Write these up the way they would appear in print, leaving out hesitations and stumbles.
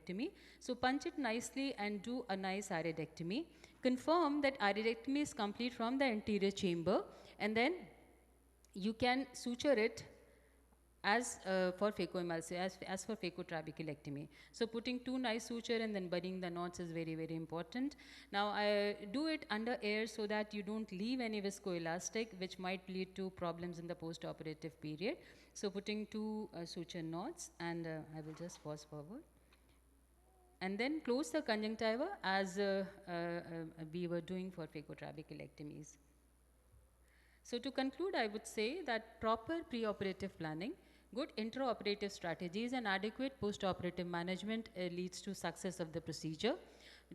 phacoectomy. So punch it nicely and do a nice iridectomy. Confirm that iridectomy is complete from the anterior chamber, and then you can suture it as for phacotrabeculectomy. So putting two nice suture and then budding the knots is very, very important. Now I do it under air so that you don't leave any viscoelastic, which might lead to problems in the post-operative period. So putting two suture knots, and I will just pause forward. And then close the conjunctiva as we were doing for phacotrabeculectomies. So to conclude, I would say that proper preoperative planning, good intraoperative strategies and adequate postoperative management leads to success of the procedure.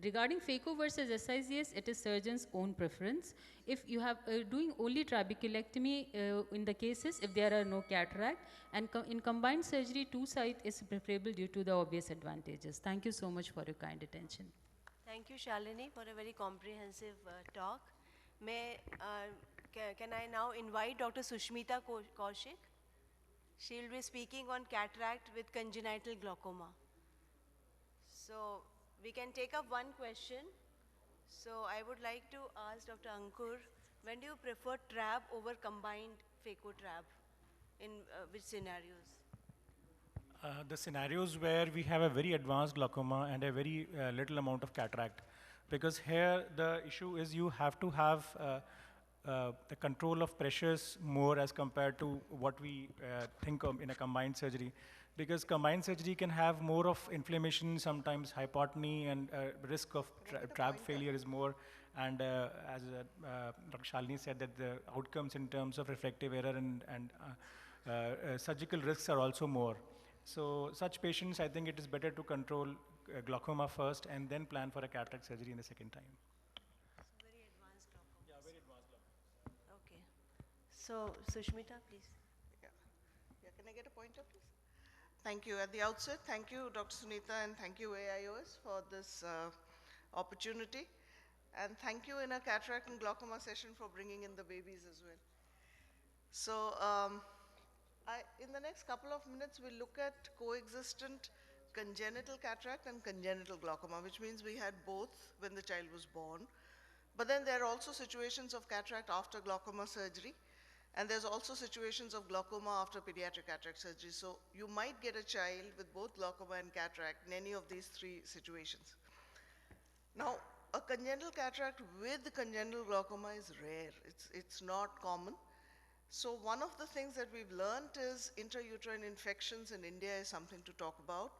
Regarding phaco versus SICS, it is surgeon's own preference. If you have doing only trabeculectomy in the cases if there are no cataract, and in combined surgery, two site is preferable due to the obvious advantages. Thank you so much for your kind attention. Thank you, Shalini, for a very comprehensive talk. Can I now invite Dr. Sushmita Kaushik? She will be speaking on cataract with congenital glaucoma. So we can take up one question. So I would like to ask Dr. Ankur, when do you prefer trab over combined phaco-trab? In which scenarios? The scenarios where we have a very advanced glaucoma and a very little amount of cataract. Because here the issue is you have to have the control of pressures more as compared to what we think of in a combined surgery. Because combined surgery can have more of inflammation, sometimes hypotony, and risk of trab failure is more. And as Dr. Shalini said, that the outcomes in terms of refractive error and surgical risks are also more. So such patients, I think it is better to control glaucoma first and then plan for a cataract surgery in the second time. So very advanced glaucoma. Yeah, very advanced glaucoma. Okay. So Sushmita, please. Yeah, can I get a pointer, please? Thank you. At the outset, thank you, Dr. Suneeta, and thank you, AIOS, for this opportunity. And thank you in a cataract and glaucoma session for bringing in the babies as well. So in the next couple of minutes, we'll look at coexistent congenital cataract and congenital glaucoma, which means we had both when the child was born. But then there are also situations of cataract after glaucoma surgery, and there's also situations of glaucoma after pediatric cataract surgery. So you might get a child with both glaucoma and cataract in any of these three situations. Now, a congenital cataract with congenital glaucoma is rare. It's not common. So one of the things that we've learned is intrauterine infections in India is something to talk about.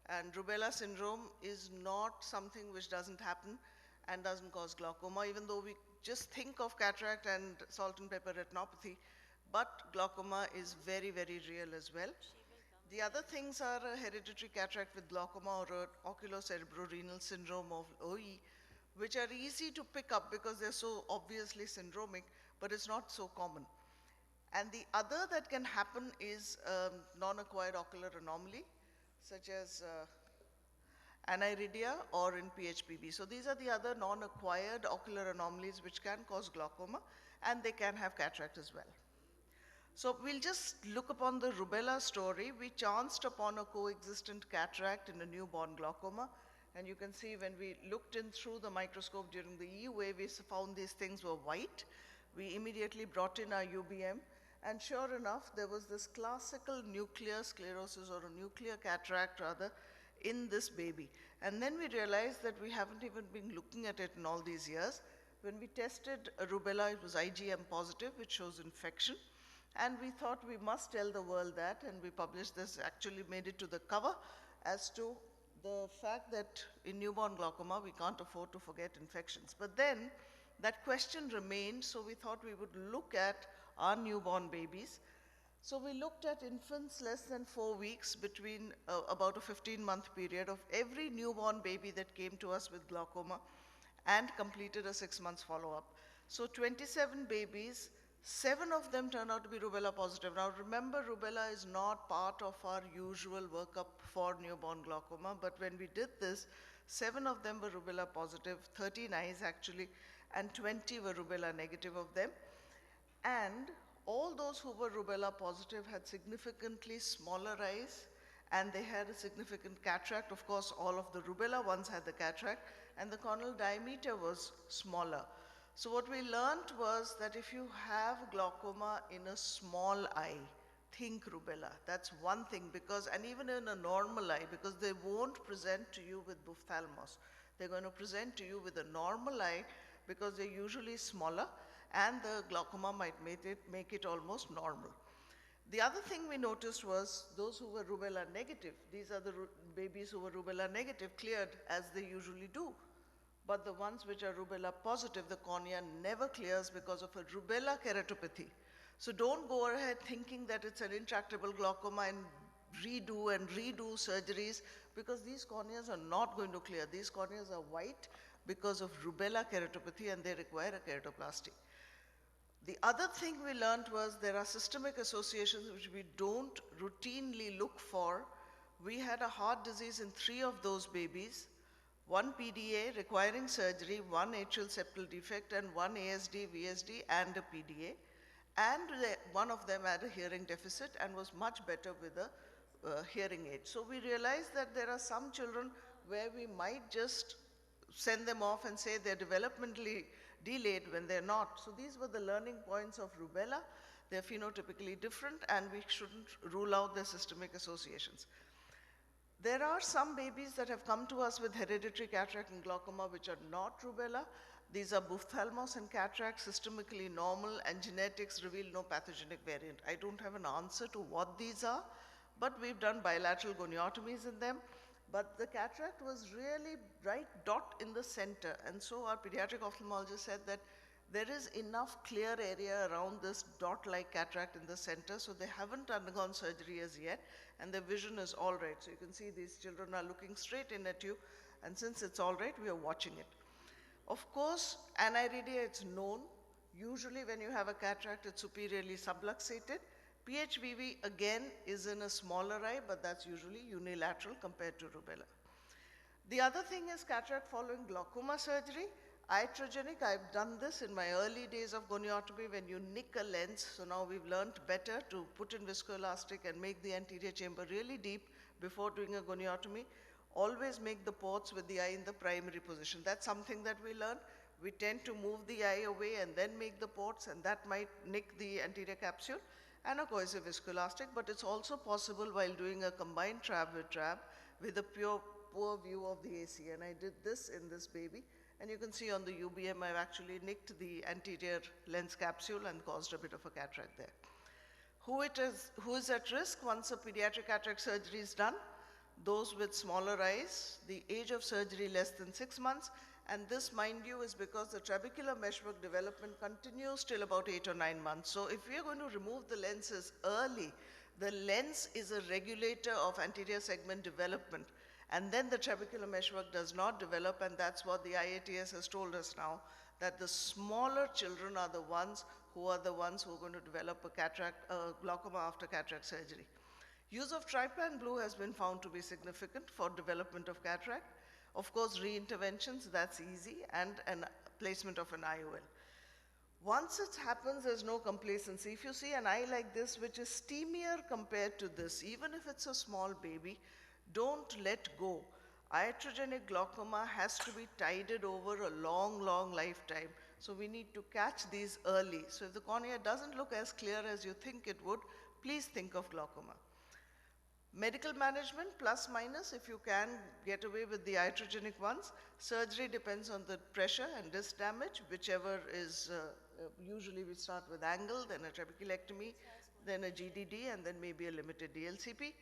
And rubella syndrome is not something which doesn't happen and doesn't cause glaucoma, even though we just think of cataract and salt and pepper retinopathy, but glaucoma is very, very real as well. The other things are a hereditary cataract with glaucoma or oculocerebrorenal syndrome of OE, which are easy to pick up because they're so obviously syndromic, but it's not so common. And the other that can happen is non-acquired ocular anomaly, such as aniridia or in PHPB. So these are the other non-acquired ocular anomalies which can cause glaucoma, and they can have cataract as well. So we'll just look upon the rubella story. We chanced upon a coexistent cataract in a newborn glaucoma, and you can see when we looked in through the microscope during the EUA, we found these things were white. We immediately brought in our UBM, and sure enough, there was this classical nuclear sclerosis, or a nuclear cataract rather, in this baby. And then we realized that we haven't even been looking at it in all these years. When we tested rubella, it was IgM positive, which shows infection. And we thought we must tell the world that, and we published this, actually made it to the cover, as to the fact that in newborn glaucoma, we can't afford to forget infections. But then that question remained, so we thought we would look at our newborn babies. So we looked at infants less than 4 weeks between about a 15-month period of every newborn baby that came to us with glaucoma, and completed a 6 months follow-up. So 27 babies, 7 of them turned out to be rubella positive. Now remember, rubella is not part of our usual workup for newborn glaucoma, but when we did this, 7 of them were rubella positive, 13 eyes actually, and 20 were rubella negative of them. And all those who were rubella positive had significantly smaller eyes and they had a significant cataract. Of course, all of the rubella ones had the cataract, and the corneal diameter was smaller. So what we learned was that if you have glaucoma in a small eye, think rubella. That's one thing, because, and even in a normal eye, because they won't present to you with ophthalmos. They're going to present to you with a normal eye because they're usually smaller, and the glaucoma might make it almost normal. The other thing we noticed was those who were rubella negative, these are the babies who were rubella negative, cleared as they usually do. But the ones which are rubella positive, the cornea never clears because of a rubella keratopathy. So don't go ahead thinking that it's an intractable glaucoma and redo surgeries, because these corneas are not going to clear. These corneas are white because of rubella keratopathy, and they require a keratoplasty. The other thing we learned was there are systemic associations which we don't routinely look for. We had a heart disease in 3 of those babies, 1 PDA requiring surgery, 1 atrial septal defect, and 1 ASD, VSD, and a PDA. And one of them had a hearing deficit and was much better with a hearing aid. So we realized that there are some children where we might just send them off and say they're developmentally delayed when they're not. So these were the learning points of rubella. They're phenotypically different, and we shouldn't rule out their systemic associations. There are some babies that have come to us with hereditary cataract and glaucoma which are not rubella. These are ophthalmos and cataract, systemically normal, and genetics reveal no pathogenic variant. I don't have an answer to what these are, but we've done bilateral goniotomies in them. But the cataract was really right dot in the center, and so our pediatric ophthalmologist said that there is enough clear area around this dot-like cataract in the center, so they haven't undergone surgery as yet, and their vision is all right. So you can see these children are looking straight in at you, and since it's all right, we are watching it. Of course, aniridia, it's known. Usually when you have a cataract, it's superiorly subluxated. PHVV, again, is in a smaller eye, but that's usually unilateral compared to rubella. The other thing is cataract following glaucoma surgery. Iatrogenic, I've done this in my early days of goniotomy when you nick a lens. So now we've learned better to put in viscoelastic and make the anterior chamber really deep before doing a goniotomy. Always make the ports with the eye in the primary position. That's something that we learned. We tend to move the eye away and then make the ports, and that might nick the anterior capsule, and a cohesive viscoelastic, but it's also possible while doing a combined trab with a poor view of the AC. And I did this in this baby, and you can see on the UBM I've actually nicked the anterior lens capsule and caused a bit of a cataract there. Who is at risk once a pediatric cataract surgery is done? Those with smaller eyes, the age of surgery less than 6 months, and this, mind you, is because the trabecular meshwork development continues till about 8 or 9 months. So if we are going to remove the lenses early, the lens is a regulator of anterior segment development, and then the trabecular meshwork does not develop, and that's what the IATS has told us now, that the smaller children are the ones who are going to develop a cataract, glaucoma after cataract surgery. Use of trypan blue has been found to be significant for development of cataract. Of course, re-interventions, that's easy, and placement of an IOL. Once it happens, there's no complacency. If you see an eye like this, which is steamier compared to this, even if it's a small baby, don't let go. Iatrogenic glaucoma has to be tided over a long, long lifetime. So we need to catch these early. So if the cornea doesn't look as clear as you think it would, please think of glaucoma. Medical management, plus minus, if you can get away with the iatrogenic ones. Surgery depends on the pressure and disc damage, whichever is, usually we start with angle, then a trabeculectomy, then a GDD, and then maybe a limited DLCP.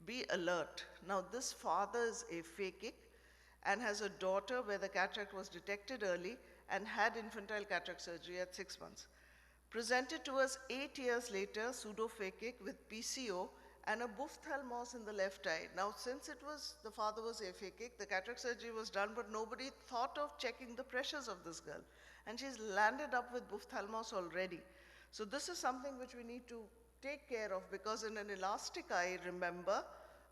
Be alert. Now this father is aphakic and has a daughter where the cataract was detected early and had infantile cataract surgery at 6 months. Presented to us 8 years later, pseudophakic with PCO, and a ophthalmos in the left eye. Now, since the father was aphakic, the cataract surgery was done, but nobody thought of checking the pressures of this girl. And she's landed up with ophthalmos already. So this is something which we need to take care of, because in an elastic eye, remember,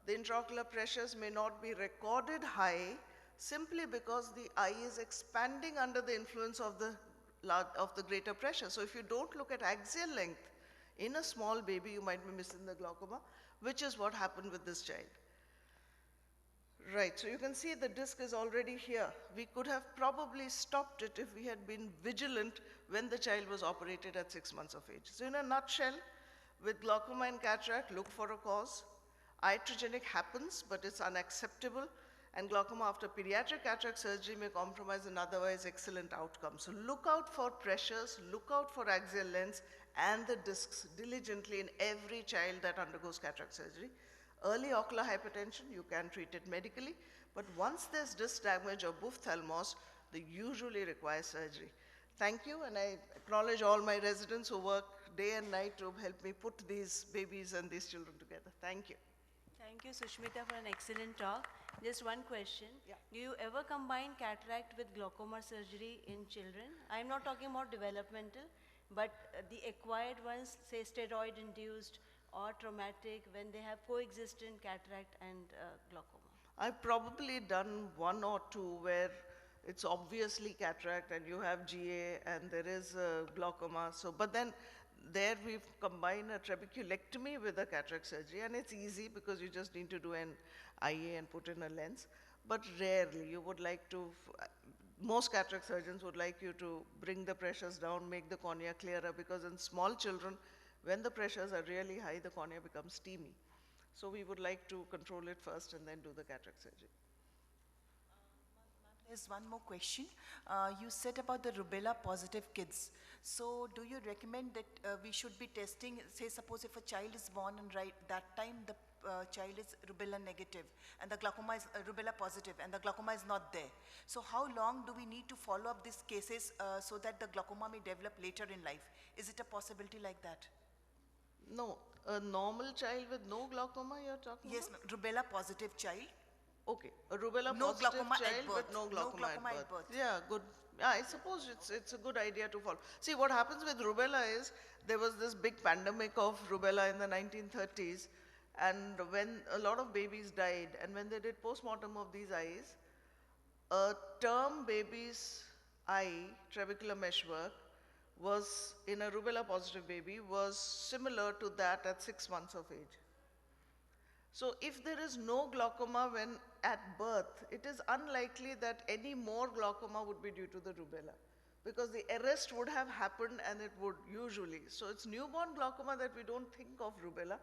the intraocular pressures may not be recorded high simply because the eye is expanding under the influence of the greater pressure. So if you don't look at axial length, in a small baby, you might be missing the glaucoma. which is what happened with this child. Right, so you can see the disc is already here. We could have probably stopped it if we had been vigilant when the child was operated at 6 months of age. So in a nutshell, with glaucoma and cataract, look for a cause. Iatrogenic happens, but it's unacceptable. And glaucoma after pediatric cataract surgery may compromise an otherwise excellent outcome. So look out for pressures, look out for axial lens and the discs diligently in every child that undergoes cataract surgery. Early ocular hypertension, you can treat it medically, but once there's disc damage or buphthαλmos, they usually require surgery. Thank you, and I acknowledge all my residents who work day and night to help me put these babies and these children together. Thank you. Thank you, Sushmita, for an excellent talk. Just one question. Yeah. Do you ever combine cataract with glaucoma surgery in children? I'm not talking about developmental, but the acquired ones, say steroid-induced or traumatic, when they have coexistent cataract and glaucoma. I've probably done one or two where it's obviously cataract and you have GA and there is glaucoma. So, but then there we've combined a trabeculectomy with a cataract surgery, and it's easy because you just need to do an IA and put in a lens. But rarely you would like to, most cataract surgeons would like you to bring the pressures down, make the cornea clearer, because in small children, when the pressures are really high, the cornea becomes steamy. So we would like to control it first and then do the cataract surgery. There's one more question. You said about the rubella positive kids. So do you recommend that we should be testing, say suppose if a child is born and right that time the child is rubella negative and the glaucoma is rubella positive and the glaucoma is not there. So how long do we need to follow up these cases so that the glaucoma may develop later in life? Is it a possibility like that? No, a normal child with no glaucoma you're talking Yes, about? rubella positive child. Okay, a rubella No positive glaucoma at child birth. with no glaucoma, at at birth. birth. Yeah, good. Yeah, I suppose it's a good idea to follow. See, what happens with rubella is there was this big pandemic of rubella in the 1930s, and when a lot of babies died, and when they did postmortem of these eyes, a term baby's eye, trabecular meshwork, was in a rubella positive baby was similar to that at 6 months of age. So if there is no glaucoma when at birth, it is unlikely that any more glaucoma would be due to the rubella, because the arrest would have happened and it would usually. So it's newborn glaucoma that we don't think of rubella.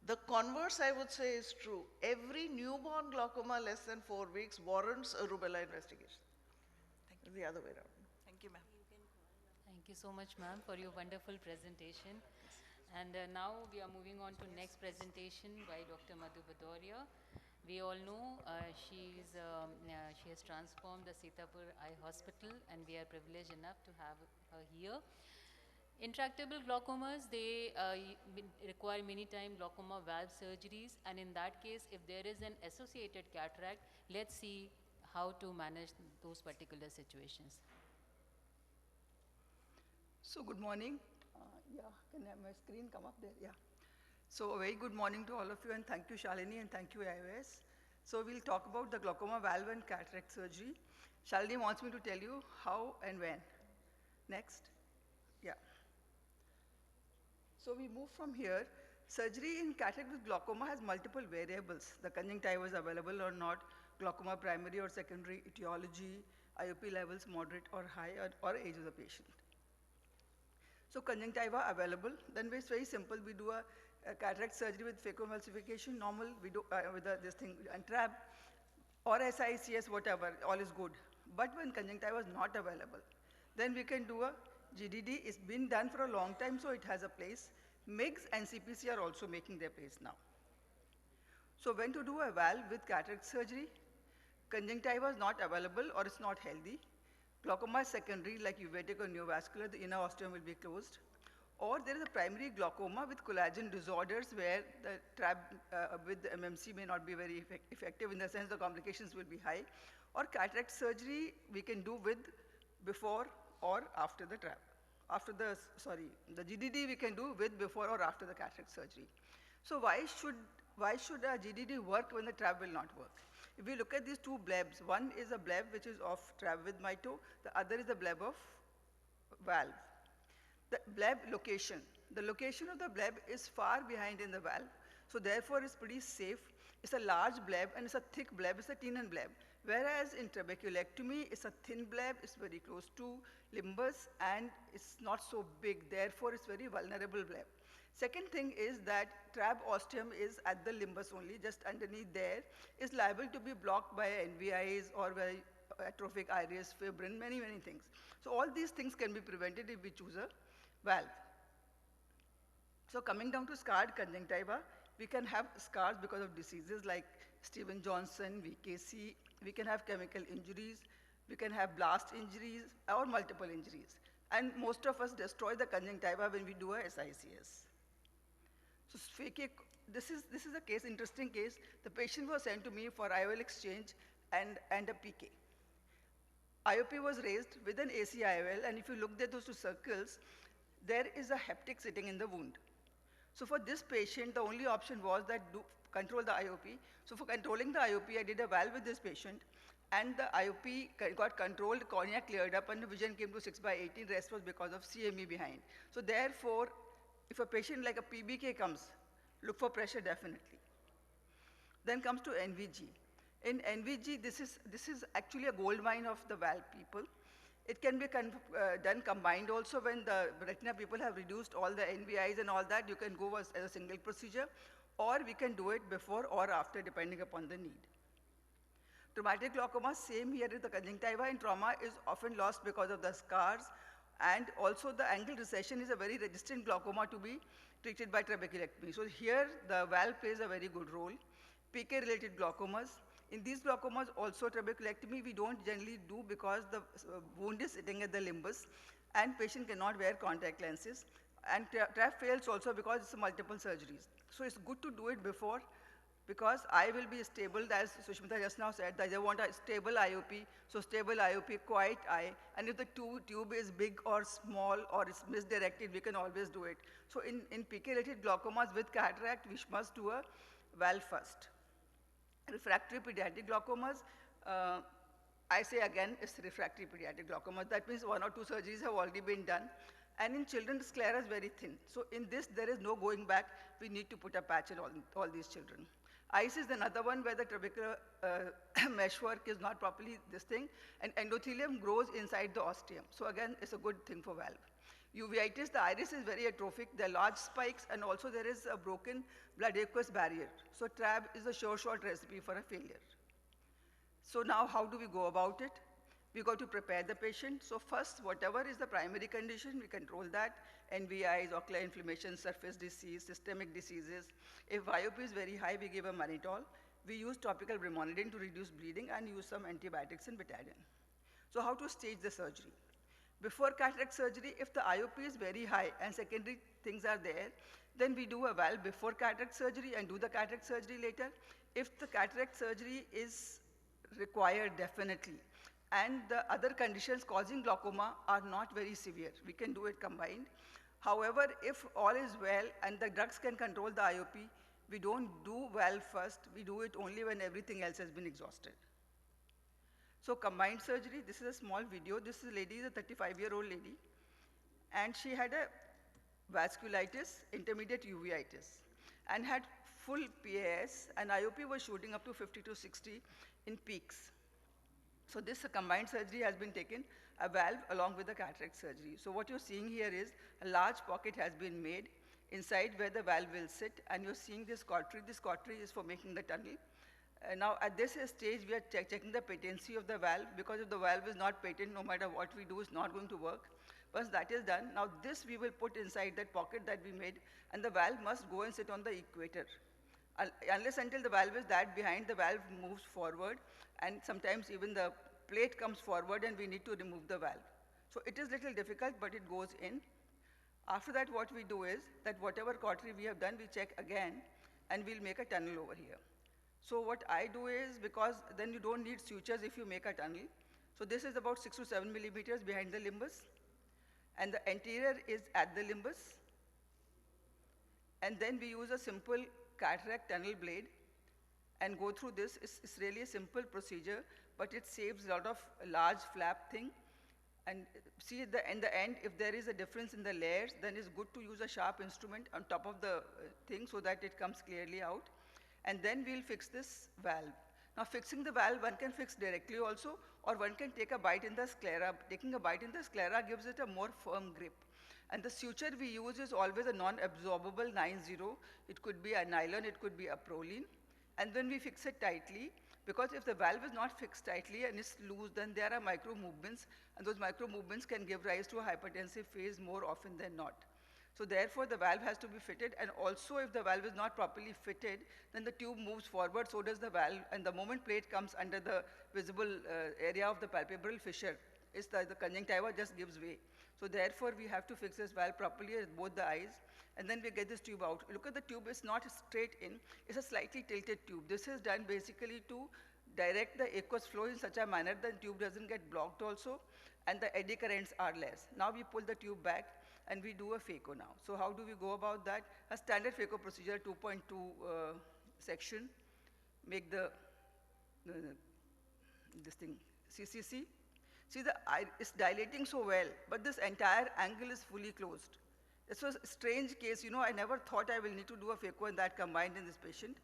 The converse, I would say, is true. Every newborn glaucoma less than 4 weeks warrants a rubella investigation. Thank you. The other way around. Thank you, ma'am. Thank you so much, ma'am, for your wonderful presentation. And now we are moving on to next presentation by Dr. Madhu Bhadoria. We all know she has transformed the Sitapur Eye Hospital, and we are privileged enough to have her here. Intractable glaucomas, they require many times glaucoma valve surgeries, and in that case, if there is an associated cataract, let's see how to manage those particular situations. So good morning. Yeah, can I have my screen come up there? Yeah. So a very good morning to all of you, and thank you, Shalini, and thank you, AIOC. So we'll talk about the glaucoma valve and cataract surgery. Shalini wants me to tell you how and when. Next. Yeah. So we move from here. Surgery in cataract with glaucoma has multiple variables. The conjunctiva is available or not, glaucoma primary or secondary, etiology, IOP levels moderate or high, or age of the patient. So conjunctiva available, then it's very simple. We do a cataract surgery with phacoemulsification, normal, we do with this thing, and trab, or SICS, whatever, all is good. But when conjunctiva is not available, then we can do a GDD. It's been done for a long time, so it has a place. MIGS and CPC are also making their place now. So when to do a valve with cataract surgery, conjunctiva is not available or it's not healthy. Glaucoma is secondary, like uveitic or neovascular, the inner ostium will be closed. Or there is a primary glaucoma with collagen disorders where the trab with the MMC may not be very effective, in the sense the complications will be high. Or cataract surgery we can do with before or after the trab. After the, the GDD we can do with before or after the cataract surgery. So why should a GDD work when the trab will not work? If we look at these two blebs, one is a bleb which is of trab with mito, the other is a bleb of valve. The bleb location, the location of the bleb is far behind in the valve. So therefore, it's pretty safe. It's a large bleb and it's a thick bleb, it's a tenon bleb. Whereas in trabeculectomy, it's a thin bleb, it's very close to limbus and it's not so big, therefore it's very vulnerable bleb. Second thing is that trab ostium is at the limbus only, just underneath there, is liable to be blocked by NVIs or by atrophic iris, fibrin, many things. So all these things can be prevented if we choose a valve. So coming down to scarred conjunctiva, we can have scars because of diseases like Steven-Johnson, VKC, we can have chemical injuries, we can have blast injuries or multiple injuries. And most of us destroy the conjunctiva when we do a SICS. So this is a case, interesting case. The patient was sent to me for IOL exchange and a PK. IOP was raised with an AC IOL, and if you look at those two circles, there is a haptic sitting in the wound. So for this patient, the only option was that control the IOP. So for controlling the IOP, I did a valve with this patient, and the IOP got controlled, cornea cleared up, and the vision came to 6/18. Rest was because of CME behind. So therefore, if a patient like a PBK comes, look for pressure definitely. Then comes to NVG. In NVG, this is actually a gold mine of the valve people. It can be done combined also when the retina people have reduced all the NVIs and all that. You can go as a single procedure, or we can do it before or after, depending upon the need. Traumatic glaucoma, same here with the conjunctiva in trauma, is often lost because of the scars, and also the angle recession is a very resistant glaucoma to be treated by trabeculectomy. So here, the valve plays a very good role. PK-related glaucomas. In these glaucomas, also trabeculectomy we don't generally do because the wound is sitting at the limbus and patient cannot wear contact lenses. And trap fails also because it's multiple surgeries. So it's good to do it before because eye will be stable, as Sushmita just now said, that they want a stable IOP, so stable IOP, quiet eye, and if the tube is big or small or it's misdirected, we can always do it. So in PK-related glaucomas with cataract, we must do a valve first. Refractory pediatric glaucomas, I say again, it's refractory pediatric glaucoma. That means 1 or 2 surgeries have already been done. And in children, the sclera is very thin. So in this, there is no going back. We need to put a patch on all these children. Ice is another one where the trabecular meshwork is not properly this thing, and endothelium grows inside the ostium. So again, it's a good thing for valve. Uveitis, the iris is very atrophic. There are large spikes, and also there is a broken blood aqueous barrier. So TRAB is a sure shot recipe for a failure. So now how do we go about it? We got to prepare the patient. So first, whatever is the primary condition, we control that. NVIs, ocular inflammation, surface disease, systemic diseases. If IOP is very high, we give a mannitol. We use topical brimonidine to reduce bleeding and use some antibiotics and betadine. So how to stage the surgery? Before cataract surgery, if the IOP is very high and secondary things are there, then we do a valve before cataract surgery and do the cataract surgery later. If the cataract surgery is required, definitely, and the other conditions causing glaucoma are not very severe, we can do it combined. However, if all is well and the drugs can control the IOP, we don't do valve first, we do it only when everything else has been exhausted. So combined surgery, this is a small video. This is a lady, a 35-year-old lady, and she had a vasculitis, intermediate uveitis, and had full PAS, and IOP was shooting up to 50 to 60 in peaks. So this combined surgery has been taken, a valve along with the cataract surgery. So what you're seeing here is a large pocket has been made inside where the valve will sit, and you're seeing this cautery. This cautery is for making the tunnel. Now at this stage, we are checking the patency of the valve, because if the valve is not patent, no matter what we do, it's not going to work. Once that is done, now this we will put inside that pocket that we made, and the valve must go and sit on the equator. Unless until the valve is that behind, the valve moves forward, and sometimes even the plate comes forward and we need to remove the valve. So it is little difficult, but it goes in. After that, what we do is that whatever cautery we have done, we check again, and we'll make a tunnel over here. So what I do is, because then you don't need sutures if you make a tunnel. So this is about 6 to 7 millimeters behind the limbus, and the anterior is at the limbus. And then we use a simple cataract tunnel blade and go through this. It's really a simple procedure, but it saves a lot of large flap thing. And see in the end, if there is a difference in the layers, then it's good to use a sharp instrument on top of the thing so that it comes clearly out. And then we'll fix this valve. Now fixing the valve, one can fix directly also, or one can take a bite in the sclera. Taking a bite in the sclera gives it a more firm grip. And the suture we use is always a non-absorbable 9-0. It could be a nylon, it could be a proline. And when we fix it tightly, because if the valve is not fixed tightly and is loose, then there are micro movements, and those micro movements can give rise to a hypertensive phase more often than not. So therefore, the valve has to be fitted, and also if the valve is not properly fitted, then the tube moves forward, so does the valve, and the moment plate comes under the visible area of the palpebral fissure, the conjunctiva just gives way. So therefore, we have to fix this valve properly at both the eyes, and then we get this tube out. Look at the tube, it's not straight in, it's a slightly tilted tube. This is done basically to direct the aqueous flow in such a manner that the tube doesn't get blocked also, and the eddy currents are less. Now we pull the tube back, and we do a phaco now. So how do we go about that? A standard phaco procedure, 2.2 section, make this thing, CCC. See, the eye is dilating so well, but this entire angle is fully closed. This was a strange case. You know, I never thought I will need to do a phaco and that combined in this patient.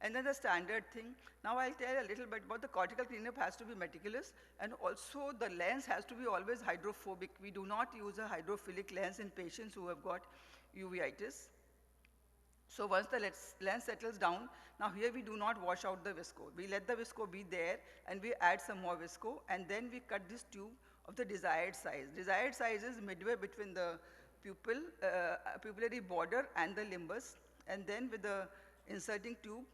And then the standard thing. Now I'll tell you a little bit about the cortical cleanup has to be meticulous, and also the lens has to be always hydrophobic. We do not use a hydrophilic lens in patients who have got uveitis. So once the lens settles down, now here we do not wash out the visco. We let the visco be there, and we add some more visco, and then we cut this tube of the desired size. Desired size is midway between the pupillary border and the limbus, and then with the inserting tube,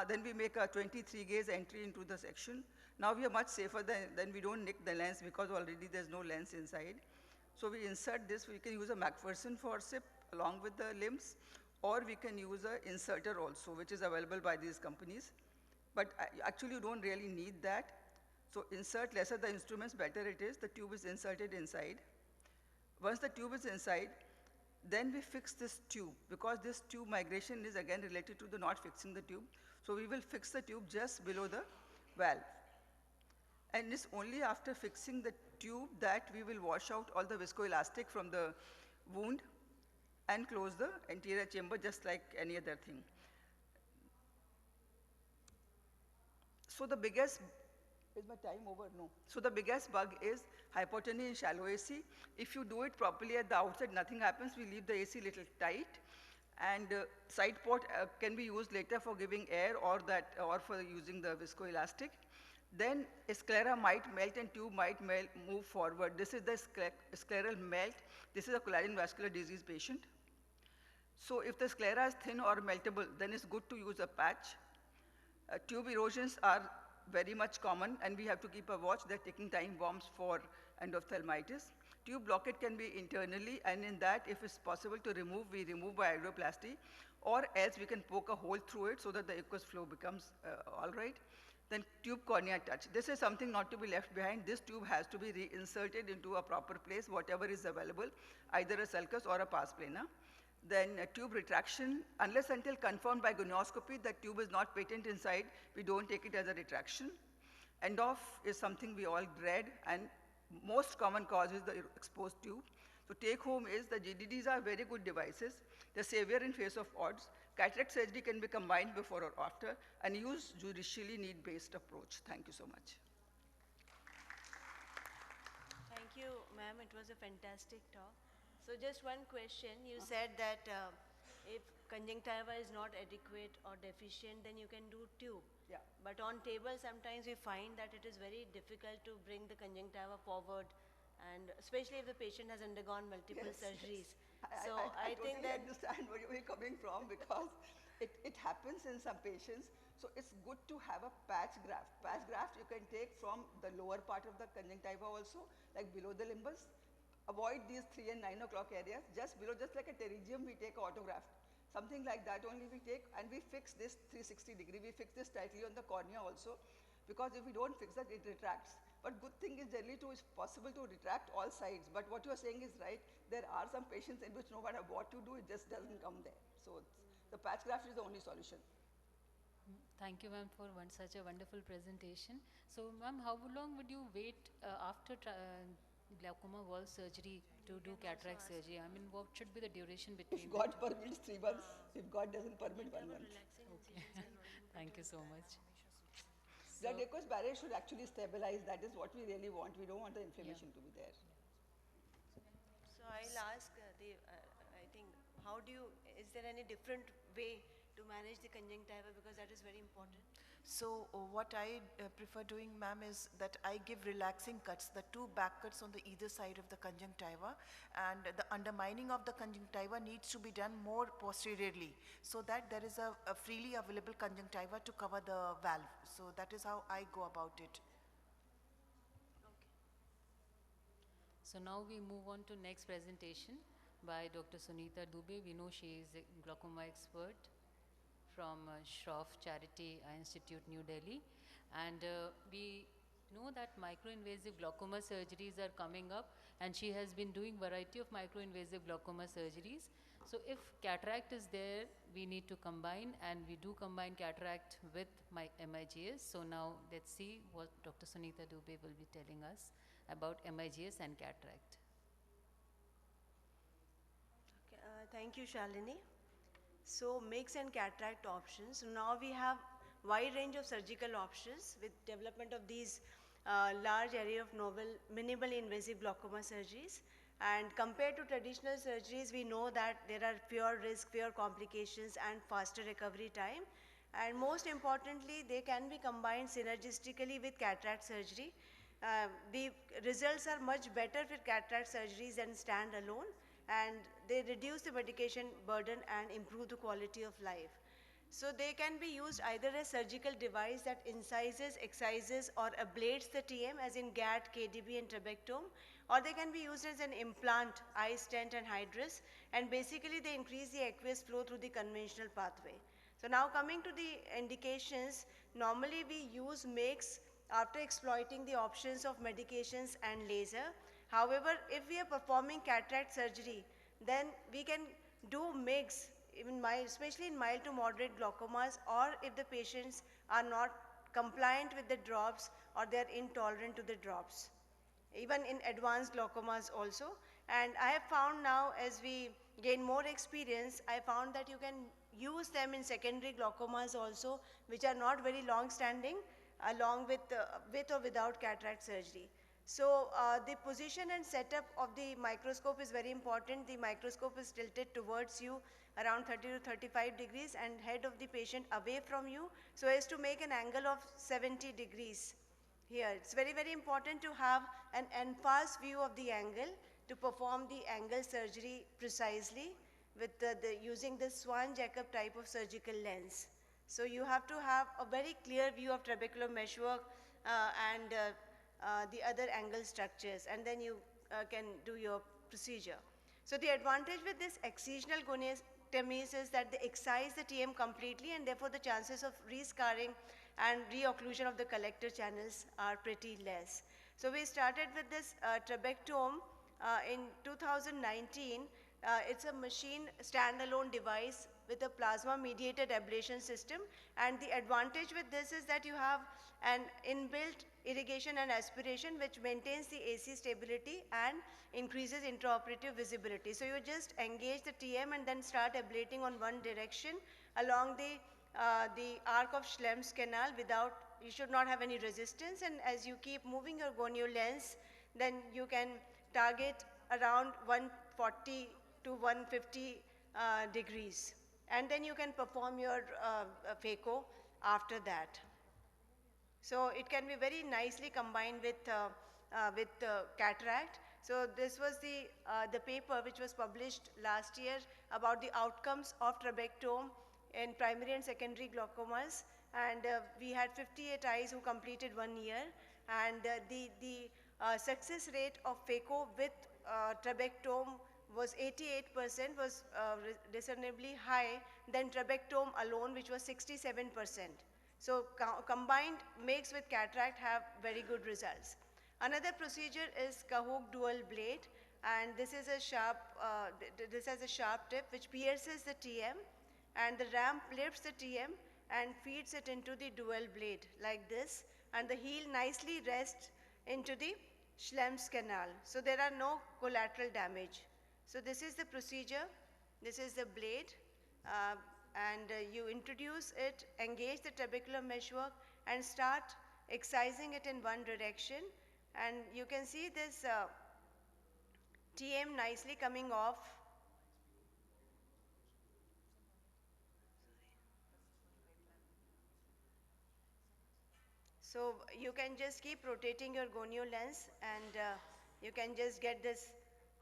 then we make a 23 gauge entry into the section. Now we are much safer than we don't nick the lens because already there's no lens inside. So we insert this. We can use a McPherson forceps along with the limbs, or we can use an inserter also, which is available by these companies. But actually you don't really need that. So insert lesser the instruments, better it is. The tube is inserted inside. Once the tube is inside, then we fix this tube, because this tube migration is again related to the not fixing the tube. So we will fix the tube just below the valve. And it's only after fixing the tube that we will wash out all the viscoelastic from the wound and close the anterior chamber just like any other thing. So the biggest, is my time over? No. So the biggest bug is hypotony in shallow AC. If you do it properly at the outset, nothing happens. We leave the AC little tight, and side port can be used later for giving air or for using the viscoelastic. Then sclera might melt and tube might move forward. This is the scleral melt. This is a collagen vascular disease patient. So if the sclera is thin or meltable, then it's good to use a patch. Tube erosions are very much common, and we have to keep a watch. They're taking time bombs for endophthalmitis. Tube blockage can be internally, and in that, if it's possible to remove, we remove by hydroplasty, or else we can poke a hole through it so that the aqueous flow becomes all right. Then tube cornea touch. This is something not to be left behind. This tube has to be reinserted into a proper place, whatever is available, either a sulcus or a pars plana. Then tube retraction, unless until confirmed by gonioscopy that tube is not patent inside, we don't take it as a retraction. End off is something we all dread, and most common cause is the exposed tube. So take home is the GDDs are very good devices. They're savior in face of odds. Cataract surgery can be combined before or after, and use judicially need-based approach. Thank you so much. Thank you, ma'am. It was a fantastic talk. So just one question. You said that if conjunctiva is not adequate or deficient, then you can do tube. Yeah. But on table, sometimes we find that it is very difficult to bring the conjunctiva forward, and especially if the patient has undergone multiple surgeries. So I think totally that understand where you're coming from, because it happens in some patients. So it's good to have a patch graft. Patch graft you can take from the lower part of the conjunctiva also, like below the limbus. Avoid these 3 and 9 o'clock areas. Just below, just like a pterygium, we take autograft. Something like that only we take, and we fix this 360 degree. We fix this tightly on the cornea also, because if we don't fix that, it retracts. But good thing is generally it's possible to retract all sides. But what you are saying is right. There are some patients in which no matter what you do, it just doesn't come there. So the patch graft is the only solution. Thank you, ma'am, for such a wonderful presentation. So, ma'am, how long would you wait after glaucoma wall surgery to do cataract surgery? I mean, what should be the duration If between God permits 3 months, if God doesn't permit 1 month. Okay. Thank you so much. The So, Deco's barrier should actually stabilize. That is what we really want. We don't want the inflammation to be there. So I'll ask I think, is there any different way to manage the conjunctiva, because that is very important? So what I prefer doing, ma'am, is that I give relaxing cuts, the 2 back cuts on the either side of the conjunctiva, and the undermining of the conjunctiva needs to be done more posteriorly, so that there is a freely available conjunctiva to cover the valve. So that is how I go about it. so now we move on to next presentation by Dr. Suneeta Dubey. We know she is a glaucoma expert from Shroff Charity Institute, New Delhi. And we know that microinvasive glaucoma surgeries are coming up, and she has been doing variety of microinvasive glaucoma surgeries. So if cataract is there, we need to combine, and we do combine cataract with MIGS. So now let's see what Dr. Suneeta Dubey will be telling us about MIGS and cataract. Okay, thank you, Shalini. So mix and cataract options. So now we have wide range of surgical options with development of these large array of novel minimally invasive glaucoma surgeries. And compared to traditional surgeries, we know that there are fewer risk, fewer complications, and faster recovery time. And most importantly, they can be combined synergistically with cataract surgery. The results are much better with cataract surgeries than stand alone, and they reduce the medication burden and improve the quality of life. So they can be used either as surgical device that incises, excises, or ablates the TM, as in GAT, KDB, and trabectome, or they can be used as an implant, eye stent, and hydrus, and basically they increase the aqueous flow through the conventional pathway. So now coming to the indications, normally we use MIGS after exploiting the options of medications and laser. However, if we are performing cataract surgery, then we can do MIGS, especially in mild to moderate glaucomas, or if the patients are not compliant with the drops or they are intolerant to the drops, even in advanced glaucomas also. And I have found now, as we gain more experience, I found that you can use them in secondary glaucomas also, which are not very long standing, along with or without cataract surgery. So the position and setup of the microscope is very important. The microscope is tilted towards you around 30 to 35 degrees and head of the patient away from you, so as to make an angle of 70 degrees. Here, it's very, very important to have an en-face view of the angle to perform the angle surgery precisely with using the Swan-Jacob type of surgical lens. So you have to have a very clear view of trabecular meshwork and the other angle structures, and then you can do your procedure. So the advantage with this excisional goniotomies is that they excise the TM completely, and therefore the chances of rescarring and reocclusion of the collector channels are pretty less. So we started with this trabectome in 2019. It's a machine standalone device with a plasma mediated ablation system, and the advantage with this is that you have an inbuilt irrigation and aspiration which maintains the AC stability and increases intraoperative visibility. So you just engage the TM and then start ablating on one direction along the arc of Schlemm's canal you should not have any resistance, and as you keep moving your gonio lens, then you can target around 140 to 150 degrees, and then you can perform your phaco after that. So it can be very nicely combined with cataract. So this was the paper which was published last year about the outcomes of trabectome in primary and secondary glaucomas, and we had 58 eyes who completed 1 year, and the success rate of phaco with trabectome was 88%, was discernibly high than trabectome alone, which was 67%. So combined MIGS with cataract have very good results. Another procedure is Cahoog dual blade, and this is a sharp, this has a sharp tip which pierces the TM, and the ramp lifts the TM and feeds it into the dual blade like this, and the heel nicely rests into the Schlemm's canal. So there are no collateral damage. So this is the procedure. This is the blade. You introduce it, engage the trabecular meshwork, and start excising it in one direction. And you can see this TM nicely coming off. So you can just keep rotating your gonio lens, and you can just get this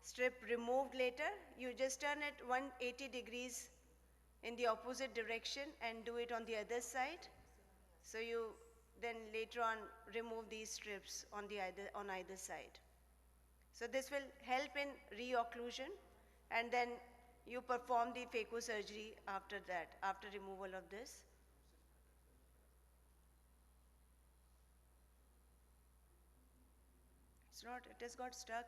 strip removed later. You just turn it 180 degrees in the opposite direction and do it on the other side. So you then later on remove these strips on either side. So this will help in re-occlusion, and then you perform the phacosurgery after that, after removal of this. It's not, it has got stuck.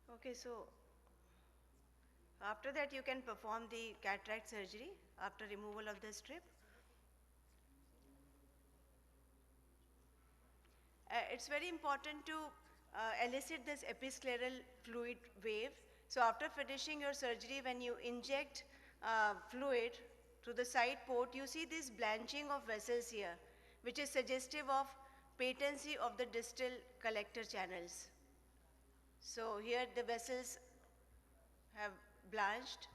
So, okay, so after that you can perform the cataract surgery after removal of the strip. It's very important to elicit this episcleral fluid wave. So after finishing your surgery, when you inject fluid through the side port, you see this blanching of vessels here, which is suggestive of patency of the distal collector channels. So here the vessels have blanched.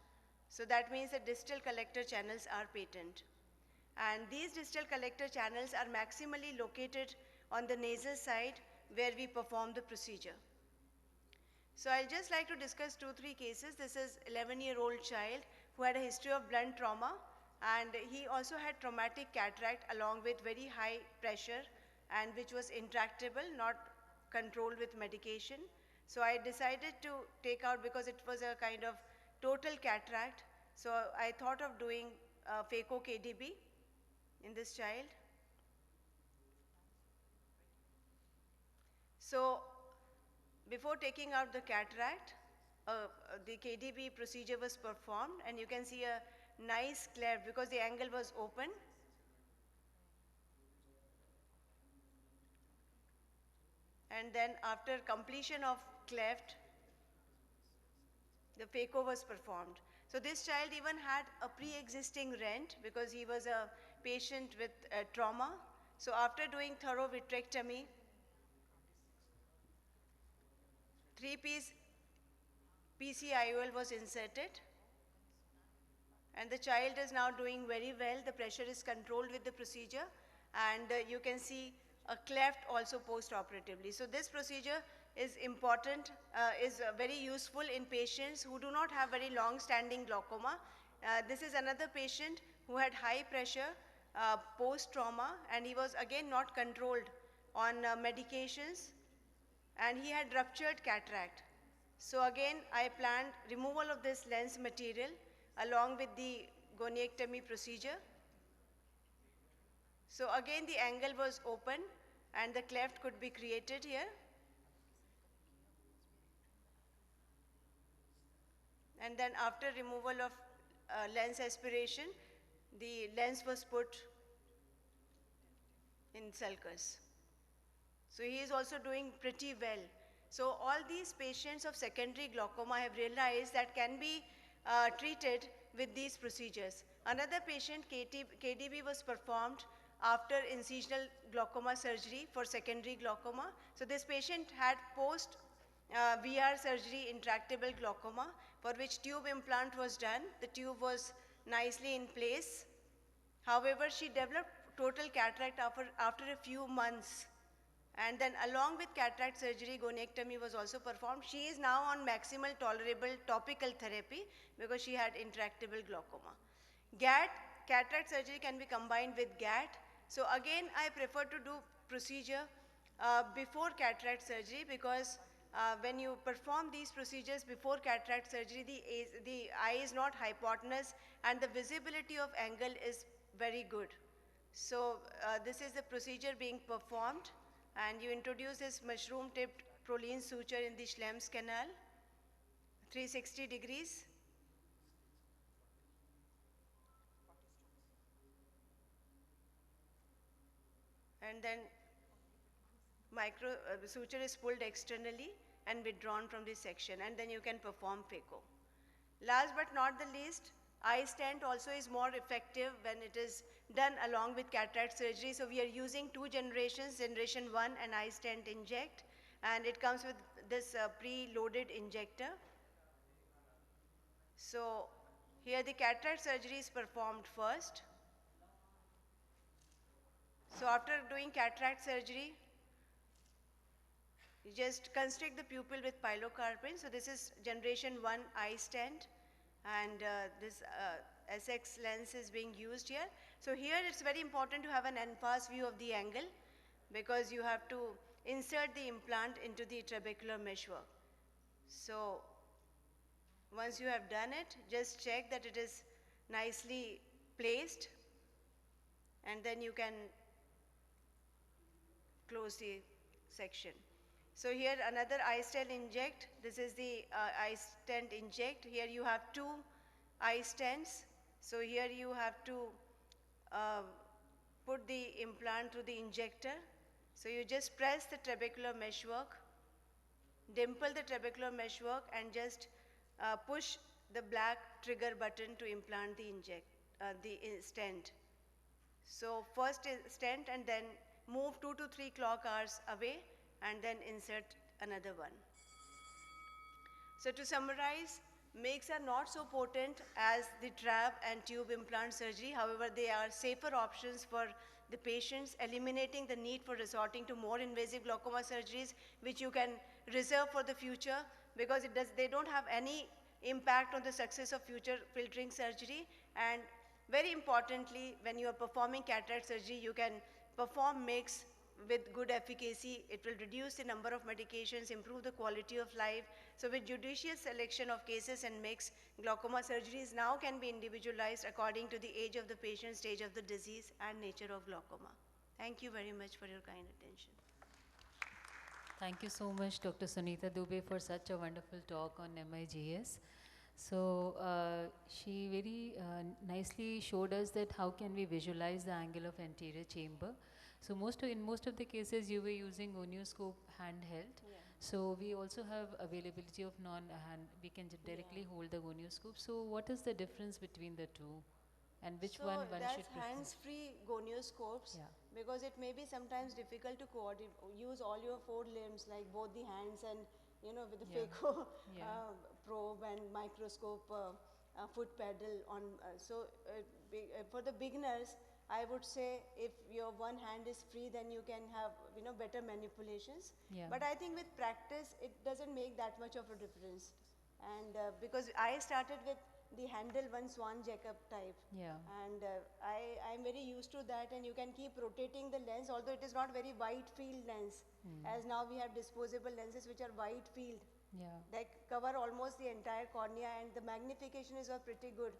So that means the distal collector channels are patent. And these distal collector channels are maximally located on the nasal side where we perform the procedure. So I'll just like to discuss 2-3 cases. This is 11-year-old child who had a history of blunt trauma, and he also had traumatic cataract along with very high pressure, and which was intractable, not controlled with medication. So I decided to take out, because it was a kind of total cataract, so I thought of doing phaco KDB in this child. So before taking out the cataract, the KDB procedure was performed, and you can see a nice cleft because the angle was open. And then after completion of cleft, the phaco was performed. So this child even had a pre-existing rent because he was a patient with trauma. So after doing thorough vitrectomy, 3-piece PCIOL was inserted, and the child is now doing very well. The pressure is controlled with the procedure, and you can see a cleft also post-operatively. So this procedure is important, is very useful in patients who do not have very long-standing glaucoma. This is another patient who had high pressure post-trauma, and he was again not controlled on medications, and he had ruptured cataract. So again, I planned removal of this lens material along with the goniectomy procedure. So again, the angle was open and the cleft could be created here. And then after removal of lens aspiration, the lens was put in sulcus. So he is also doing pretty well. So all these patients of secondary glaucoma have realized that can be treated with these procedures. Another patient, KDB, was performed after incisional glaucoma surgery for secondary glaucoma. So this patient had post VR surgery intractable glaucoma, for which tube implant was done. The tube was nicely in place. However, she developed total cataract after a few months. And then along with cataract surgery, goniectomy was also performed. She is now on maximal tolerable topical therapy because she had intractable glaucoma. cataract surgery can be combined with GAT. So again, I prefer to do procedure before cataract surgery, because when you perform these procedures before cataract surgery, the eye is not hypotenuse and the visibility of angle is very good. So this is the procedure being performed, and you introduce this mushroom tipped Prolene suture in the Schlemm's canal, 360 degrees. And then suture is pulled externally and withdrawn from the section, and then you can perform phaco. Last but not the least, eye stent also is more effective when it is done along with cataract surgery. So we are using two generations, generation 1 and eye stent inject, and it comes with this pre-loaded injector. So here the cataract surgery is performed first. So after doing cataract surgery, you just constrict the pupil with pilocarpine. So this is generation 1 eye stent, and this SX lens is being used here. So here it's very important to have an en-pass view of the angle, because you have to insert the implant into the trabecular meshwork. So once you have done it, just check that it is nicely placed, and then you can close the section. So here another eye stent inject. This is the eye stent inject. Here you have two eye stents. So here you have to put the implant through the injector. So you just press the trabecular meshwork, dimple the trabecular meshwork, and just push the black trigger button to implant the stent. So first stent, and then move 2 to 3 clock hours away, and then insert another one. So to summarize, MIGs are not so potent as the trab and tube implant surgery. However, they are safer options for the patients, eliminating the need for resorting to more invasive glaucoma surgeries, which you can reserve for the future, because they don't have any impact on the success of future filtering surgery. And very importantly, when you are performing cataract surgery, you can perform MIGs with good efficacy. It will reduce the number of medications, improve the quality of life. So with judicious selection of cases and MIGs, glaucoma surgeries now can be individualized according to the age of the patient, stage of the disease, and nature of glaucoma. Thank you very much for your kind attention. Thank you so much, Dr. Suneeta Dubey, for such a wonderful talk on MIGS. So she very nicely showed us that how can we visualize the angle of anterior chamber. So in most of the cases you were using gonioscope handheld. Yeah. So we also have availability of non-hand, we can directly hold the gonioscope. So what is the difference between the two? And which one should that's prefer? hands-free gonioscopes, Yeah. because it may be sometimes difficult to use all your 4 limbs, like both the hands and, with the Yeah. phaco Yeah. probe and microscope foot pedal on. For the beginners, I would say if your one hand is free, then you can have better manipulations. Yeah. But I think with practice, it doesn't make that much of a difference. And because I started with the handle one Swan Jacob type. Yeah. And I'm very used to that, and you can keep rotating the lens, although it is not very wide field lens, as now we have disposable lenses which are wide field. Yeah. They cover almost the entire cornea, and the magnification is pretty good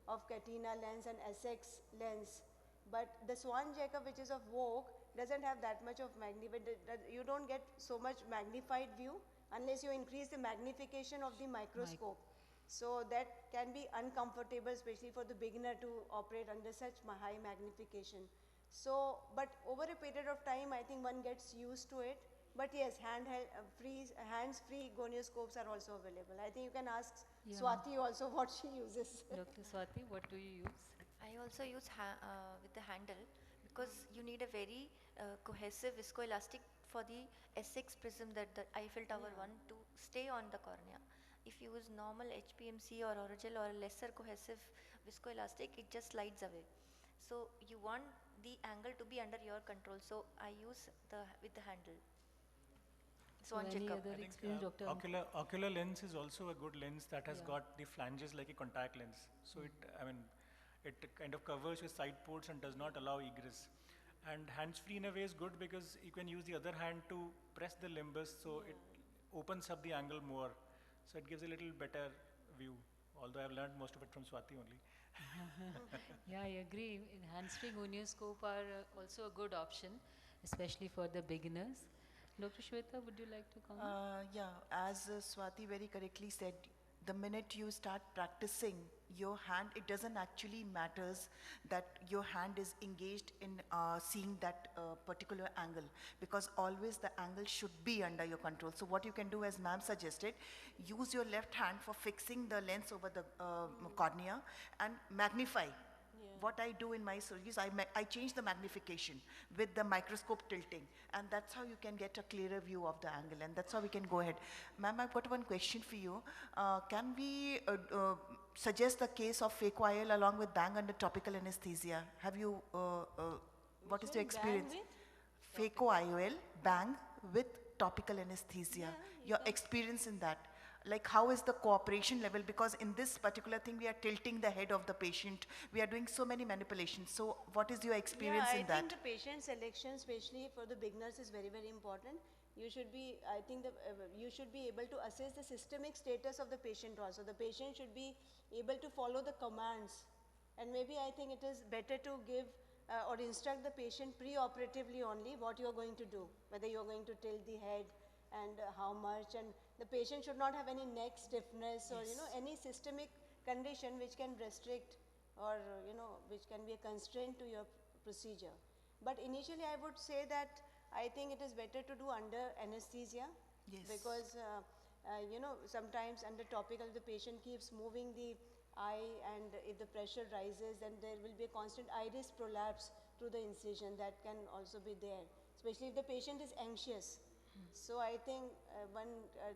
of Catena lens and SX lens. But the Swan Jacob, which is of Vogue, doesn't have that much of you don't get so much magnified view unless you increase the magnification of the microscope. So that can be uncomfortable, especially for the beginner to operate under such high magnification. So, but over a period of time, I think one gets used to it. But yes, hands-free gonioscopes are also available. I think you can ask Swati also what she uses. Dr. Swati, what do you use? I also use with the handle, because you need a very cohesive viscoelastic for the SX prism, that the Eiffel Tower one, to stay on the cornea. If you use normal HPMC or Oragel or a lesser cohesive viscoelastic, it just slides away. So you want the angle to be under your control. So I use with the handle. So any Jacob. other experience, Dr. Ocular lens is also a good lens that has got the flanges like a contact lens. So It kind of covers your side ports and does not allow egress. And hands-free in a way is good because you can use the other hand to press the limbus, so it opens up the angle more. So it gives a little better view, although I've learned most of it from Swati only. Yeah, I agree. Hands-free gonioscope are also a good option, especially for the beginners. Dr. Shweta, would you like to comment? Yeah, as Swati very correctly said, the minute you start practicing your hand, it doesn't actually matters that your hand is engaged in seeing that particular angle, because always the angle should be under your control. So what you can do, as ma'am suggested, use your left hand for fixing the lens over the cornea and magnify. What I do in my surgeries, I change the magnification with the microscope tilting, and that's how you can get a clearer view of the angle, and that's how we can go ahead. Ma'am, I've got one question for you. Can we suggest the case of phacoIOL along with bang under topical anesthesia? Have you, what is your experience? PhacoIOL, bang with topical anesthesia. Your experience in that? Like, how is the cooperation level? Because in this particular thing, we are tilting the head of the patient. We are doing so many manipulations. So what is your experience in that? I think the patient selection, especially for the beginners, is very, very important. You should be, I think you should be able to assess the systemic status of the patient also. The patient should be able to follow the commands. And maybe I think it is better to give or instruct the patient pre-operatively only what you are going to do, whether you are going to tilt the head and how much, and the patient should not have any neck stiffness or any systemic condition which can restrict or which can be a constraint to your procedure. But initially I would say that I think it is better to do under anesthesia, because sometimes under topical the patient keeps moving the eye, and if the pressure rises, then there will be a constant iris prolapse through the incision that can also be there, especially if the patient is anxious. So I think one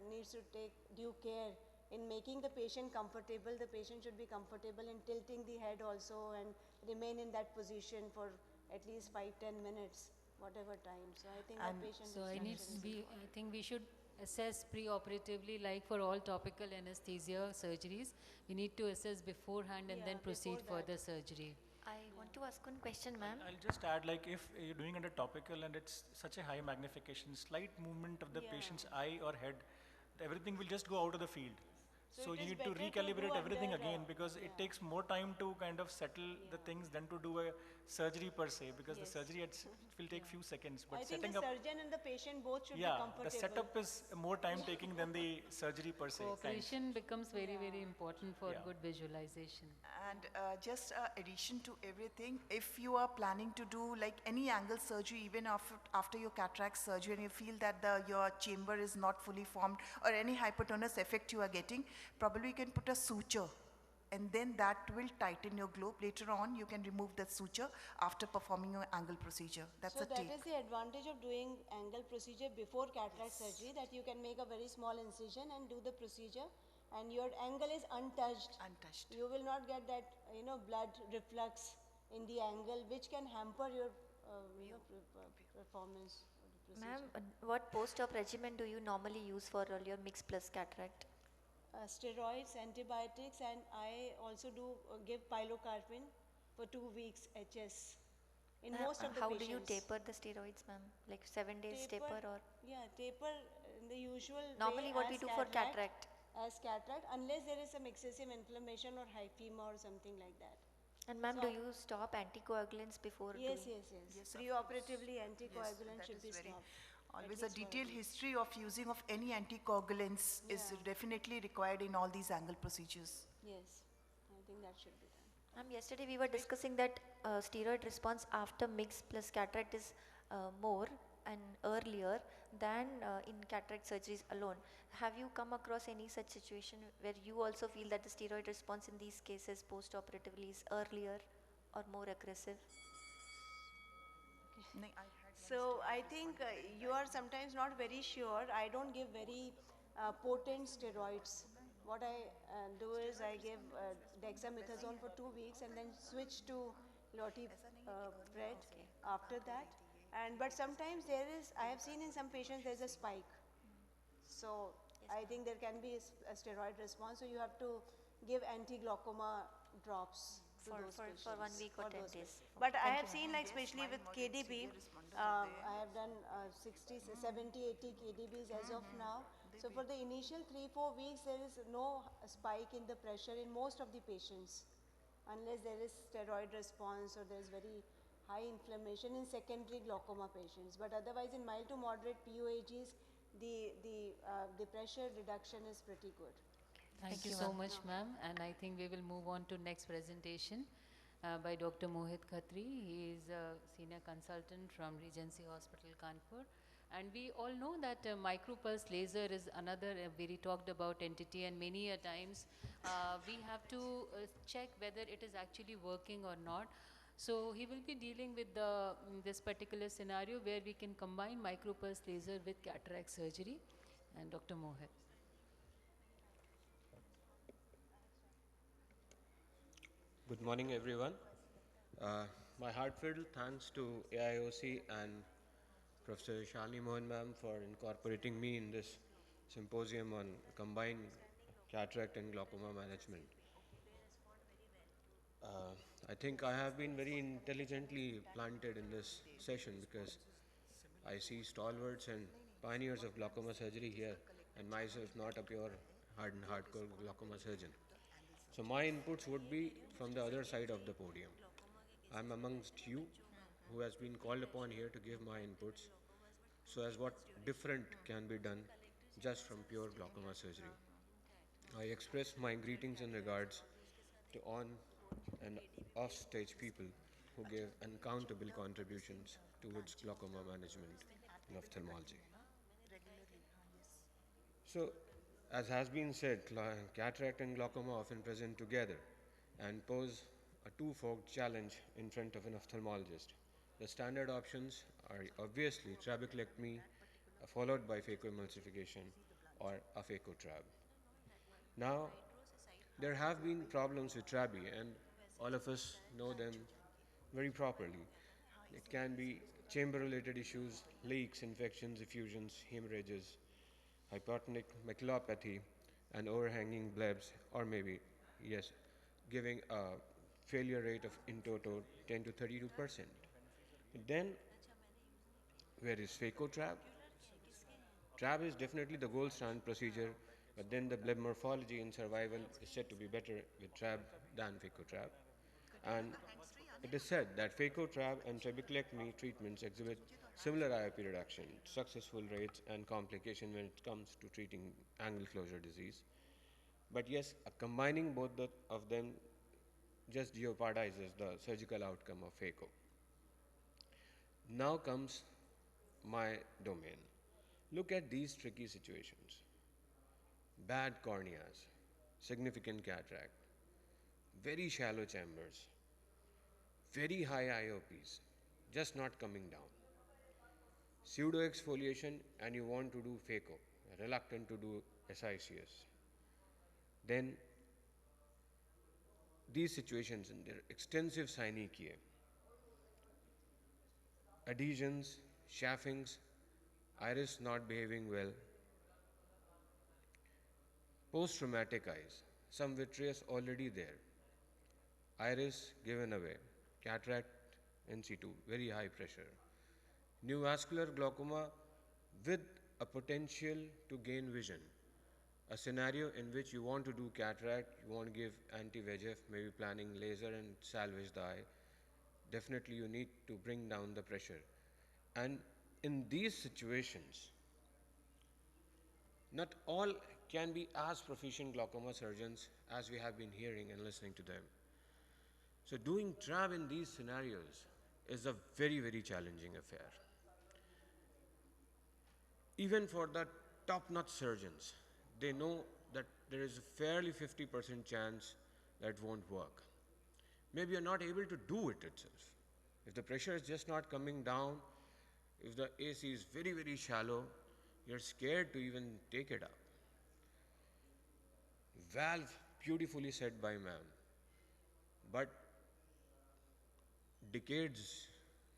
needs to take due care in making the patient comfortable. The patient should be comfortable in tilting the head also and remain in that position for at least 5-10 minutes, whatever time. So I think the patient so I think we should assess pre-operatively, like for all topical anesthesia surgeries. We need to assess beforehand and then proceed for the surgery. I want to ask one question, ma'am. I'll just add, like, if you're doing under topical and it's such a high magnification, slight movement of the patient's eye or head, everything will just go out of the field. So you need to recalibrate everything again, because it takes more time to kind of settle the things than to do a surgery per se, because the surgery will take few seconds. But I think setting the up, surgeon and the patient both should be comfortable. the setup is more time taking than the surgery per se. Cooperation becomes very, very important for good visualization. And just addition to everything, if you are planning to do like any angle surgery, even after your cataract surgery, and you feel that your chamber is not fully formed or any hypertonus effect you are getting, probably you can put a suture, and then that will tighten your globe. Later on, you can remove that suture after performing your angle procedure. That's a take. So that is the advantage of doing angle procedure before cataract surgery, that you can make a very small incision and do the procedure, and your angle is untouched. You will not get that blood reflux in the angle, which can hamper your performance. Ma'am, what post-op regimen do you normally use for all your mixed plus cataract? Steroids, antibiotics, and I also do give pilocarpine for 2 weeks HS in most of the how patients. How do you taper the steroids, ma'am? Like 7 days taper or? Yeah, taper in the usual normally way what we do for cataract. As cataract, unless there is some excessive inflammation or hyphema or something like that. And ma'am, do you stop anticoagulants before Yes. Pre-operatively anticoagulant should be stopped. Always a detailed history of using of any anticoagulants is definitely required in all these angle procedures. Yes, I think that should be done. Ma'am, yesterday we were discussing that steroid response after mixed plus cataract is more and earlier than in cataract surgeries alone. Have you come across any such situation where you also feel that the steroid response in these cases post-operatively is earlier or more aggressive? So I think you are sometimes not very sure. I don't give very potent steroids. What I do is I give dexamethasone for 2 weeks and then switch to lotipred after that. But sometimes I have seen in some patients there's a spike. So I think there can be a steroid response. So you have to give anti-glaucoma drops to those patients. For 1 week or 10 those days. patients. But I Thank have you, seen, ma'am. like, especially with KDB, I have done 60, 70, 80 KDBs as of now. So for the initial 3-4 weeks, there is no spike in the pressure in most of the patients, unless there is steroid response or there is very high inflammation in secondary glaucoma patients. But otherwise, in mild to moderate POAGs, the pressure reduction is pretty good. Thank you so much, ma'am. And I think we will move on to next presentation by Dr. Mohit Khatri. He is a senior consultant from Regency Hospital, Kanpur. And we all know that micropulse laser is another very talked about entity, and many a times we have to check whether it is actually working or not. So he will be dealing with this particular scenario where we can combine micropulse laser with cataract surgery. And Dr. Mohit. Good morning, everyone. My heartfelt thanks to AIOC and Professor Shalini Mohan ma'am for incorporating me in this symposium on combined cataract and glaucoma management. I think I have been very intelligently planted in this session because I see stalwarts and pioneers of glaucoma surgery here, and myself not a pure hardened hardcore glaucoma surgeon. So my inputs would be from the other side of the podium. I'm amongst you who has been called upon here to give my inputs so as what different can be done just from pure glaucoma surgery. I express my greetings and regards to on and off stage people who gave uncountable contributions towards glaucoma management in ophthalmology. So, as has been said, cataract and glaucoma often present together and pose a two-forked challenge in front of an ophthalmologist. The standard options are obviously trabeculectomy, followed by phacoemulsification or a phacotrab. Now, there have been problems with trabe, and all of us know them very properly. It can be chamber-related issues, leaks, infections, effusions, hemorrhages, hypotonic maculopathy, and overhanging blebs, or maybe, yes, giving a failure rate of in toto 10 to 32%. Then, where is phacotrab? Trab is definitely the gold standard procedure, but then the bleb morphology in survival is said to be better with trab than phacotrab. And it is said that phacotrab and trabeculectomy treatments exhibit similar IOP reduction, successful rates, and complication when it comes to treating angle closure disease. But yes, combining both of them just jeopardizes the surgical outcome of phaco. Now comes my domain. Look at these tricky situations. Bad corneas, significant cataract, very shallow chambers, very high IOPs, just not coming down. Pseudo exfoliation and you want to do phaco, reluctant to do SICS. Then these situations in their extensive synechia, adhesions, chaffings, iris not behaving well, post-traumatic eyes, some vitreous already there, iris given away, cataract in situ, very high pressure, neovascular glaucoma with a potential to gain vision, a scenario in which you want to do cataract, you want to give anti-VEGF, maybe planning laser and salvage the eye, definitely you need to bring down the pressure. And in these situations, not all can be as proficient glaucoma surgeons as we have been hearing and listening to them. So doing trab in these scenarios is a very, very challenging affair. Even for the top-notch surgeons, they know that there is a fairly 50% chance that won't work. Maybe you're not able to do it itself. If the pressure is just not coming down, if the AC is very, very shallow, you're scared to even take it up. Valve, beautifully said by ma'am, but decades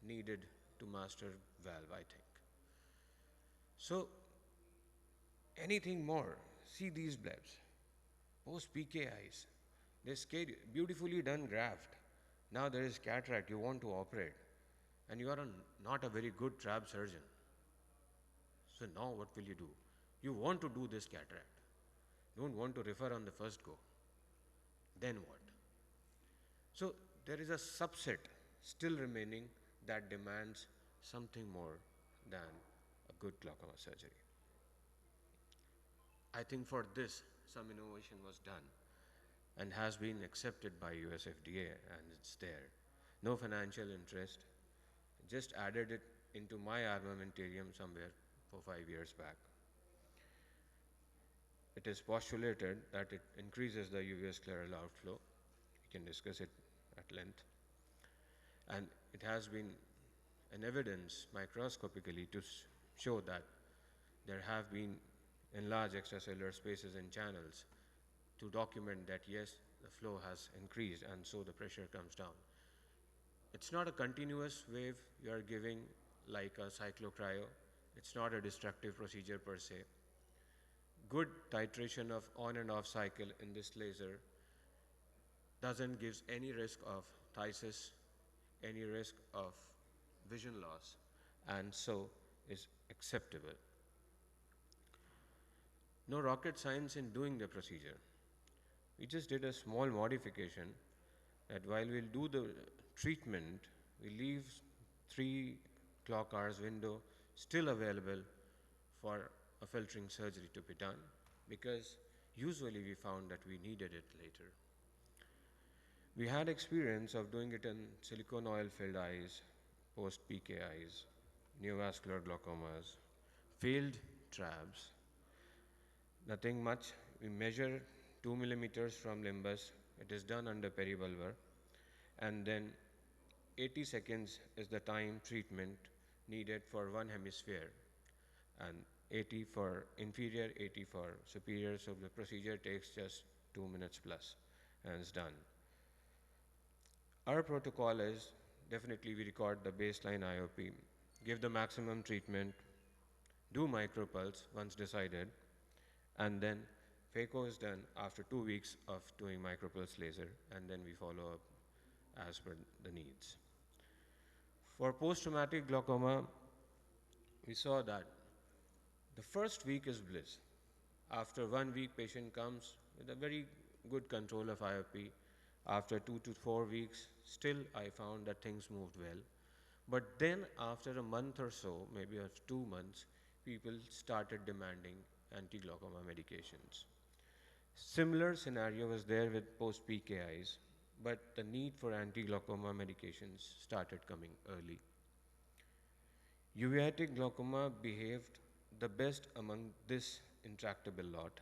needed to master valve, I think. So, anything more? See these blebs, post PK eyes, They scared you. Beautifully done graft. Now there is cataract, you want to operate, and you are not a very good trab surgeon. So now what will you do? You want to do this cataract. You don't want to refer on the first go. Then what? So there is a subset still remaining that demands something more than a good glaucoma surgery. I think for this, some innovation was done and has been accepted by US FDA, and it's there. No financial interest, just added it into my armamentarium somewhere 5 years back. It is postulated that it increases the UV scleral outflow. We can discuss it at length. And it has been an evidence microscopically to show that there have been enlarged extracellular spaces and channels to document that yes, the flow has increased and so the pressure comes down. It's not a continuous wave you are giving like a cyclocryo. It's not a destructive procedure per se. Good titration of on and off cycle in this laser doesn't give any risk of phthisis, any risk of vision loss, and so is acceptable. No rocket science in doing the procedure. We just did a small modification that while we'll do the treatment, we leave 3 clock hours window still available for a filtering surgery to be done, because usually we found that we needed it later. We had experience of doing it in silicone oil filled eyes, post-PK eyes, neovascular glaucomas, failed trabs. Nothing much. We measure 2 millimeters from limbus. It is done under peribulbar. And then 80 seconds is the time treatment needed for one hemisphere. And 80 for inferior, 80 for superior. So the procedure takes just 2 minutes plus and it's done. Our protocol is definitely we record the baseline IOP, give the maximum treatment, do micropulse once decided, and then phaco is done after 2 weeks of doing micropulse laser, and then we follow up as per the needs. For post-traumatic glaucoma, we saw that the first week is bliss. After 1 week, patient comes with a very good control of IOP. After 2 to 4 weeks, still I found that things moved well. But then after a month or so, maybe 2 months, people started demanding anti-glaucoma medications. Similar scenario was there with post-PKIs, but the need for anti-glaucoma medications started coming early. Uveitic glaucoma behaved the best among this intractable lot,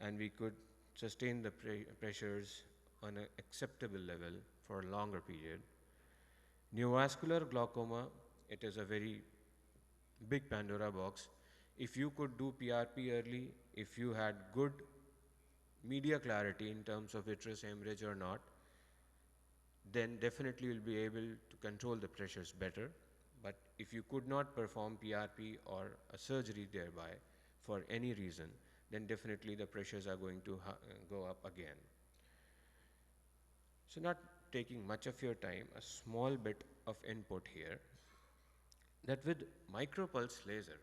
and we could sustain the pressures on an acceptable level for a longer period. Neovascular glaucoma, it is a very big Pandora box. If you could do PRP early, if you had good media clarity in terms of vitreous hemorrhage or not, then definitely you'll be able to control the pressures better. But if you could not perform PRP or a surgery thereby for any reason, then definitely the pressures are going to go up again. So not taking much of your time, a small bit of input here, that with micropulse laser,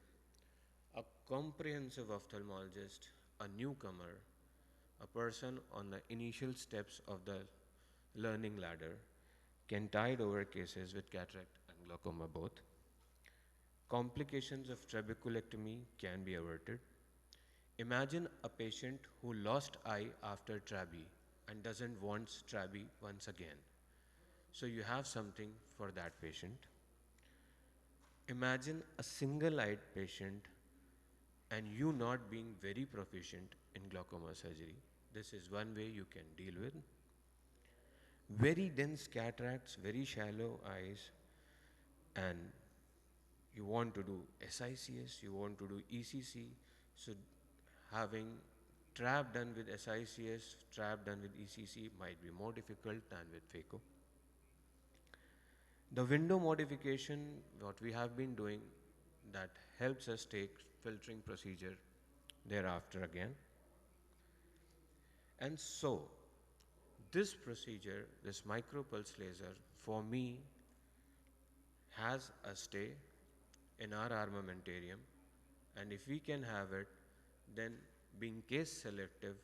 a comprehensive ophthalmologist, a newcomer, a person on the initial steps of the learning ladder can tide over cases with cataract and glaucoma both. Complications of trabeculectomy can be averted. Imagine a patient who lost eye after trabe and doesn't want trabe once again. So you have something for that patient. Imagine a single-eyed patient and you not being very proficient in glaucoma surgery. This is one way you can deal with. Very dense cataracts, very shallow eyes, and you want to do SICS, you want to do ECC, so having trab done with SICS, trab done with ECC might be more difficult than with phaco. The window modification, what we have been doing, that helps us take filtering procedure thereafter again. And so, This procedure, this micropulse laser, for me, has a stay in our armamentarium, and if we can have it, then being case selective,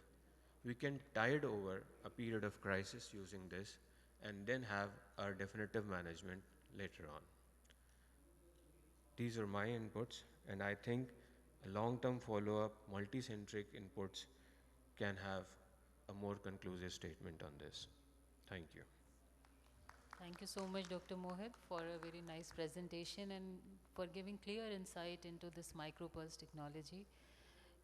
we can tide over a period of crisis using this and then have our definitive management later on. These are my inputs, and I think a long-term follow-up, multi-centric inputs can have a more conclusive statement on this. Thank you. Thank you so much, Dr. Mohit, for a very nice presentation and for giving clear insight into this micropulse technology.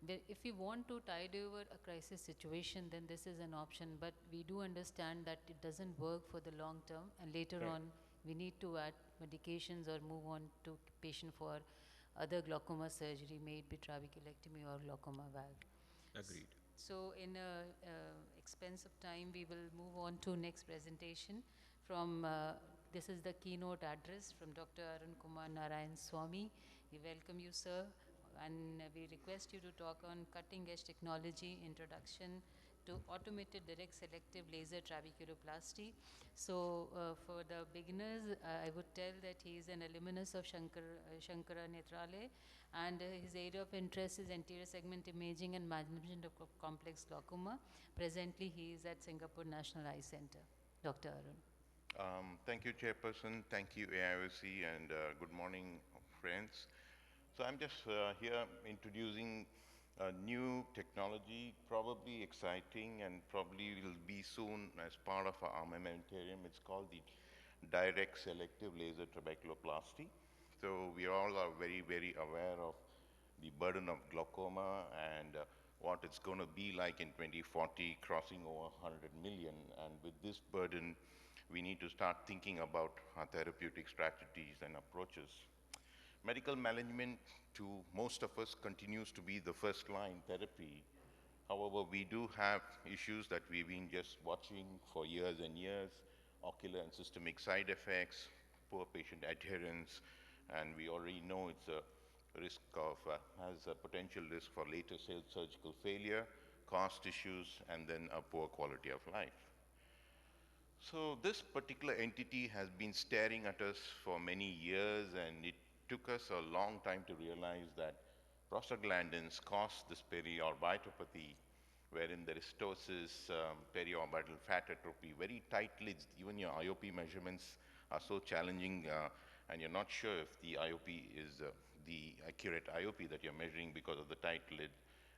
If we want to tide over a crisis situation, then this is an option, but we do understand that it doesn't work for the long term, and later on we need to add medications or move on to patient for other glaucoma surgery, may it be trabeculectomy or glaucoma valve. Agreed. So in expense of time, we will move on to next presentation from, this is the keynote address from Dr. Arun Kumar Narayan Swami. We welcome you, sir, and we request you to talk on cutting edge technology, introduction to automated direct selective laser trabeculoplasty. So for the beginners, I would tell that he is an alumnus of Shankara Netralaya, and his area of interest is anterior segment imaging and management of complex glaucoma. Presently, he is at Singapore National Eye Center. Dr. Arun. Thank you, Chairperson. Thank you, AIOC, and good morning, friends. So I'm just here introducing a new technology, probably exciting and probably will be soon as part of our armamentarium. It's called the direct selective laser trabeculoplasty. So we all are very, very aware of the burden of glaucoma and what it's going to be like in 2040, crossing over 100 million. And with this burden, we need to start thinking about our therapeutic strategies and approaches. Medical management to most of us continues to be the first line therapy. However, we do have issues that we've been just watching for years and years, ocular and systemic side effects, poor patient adherence, and we already know it's a risk of, has a potential risk for later surgical failure, cost issues, and then a poor quality of life. So this particular entity has been staring at us for many years, and it took us a long time to realize that prostaglandins cause this periorbiopathy, wherein there is ptosis, periorbital fat atrophy, very tight lids. Even your IOP measurements are so challenging, and you're not sure if the IOP is the accurate IOP that you're measuring because of the tight lid,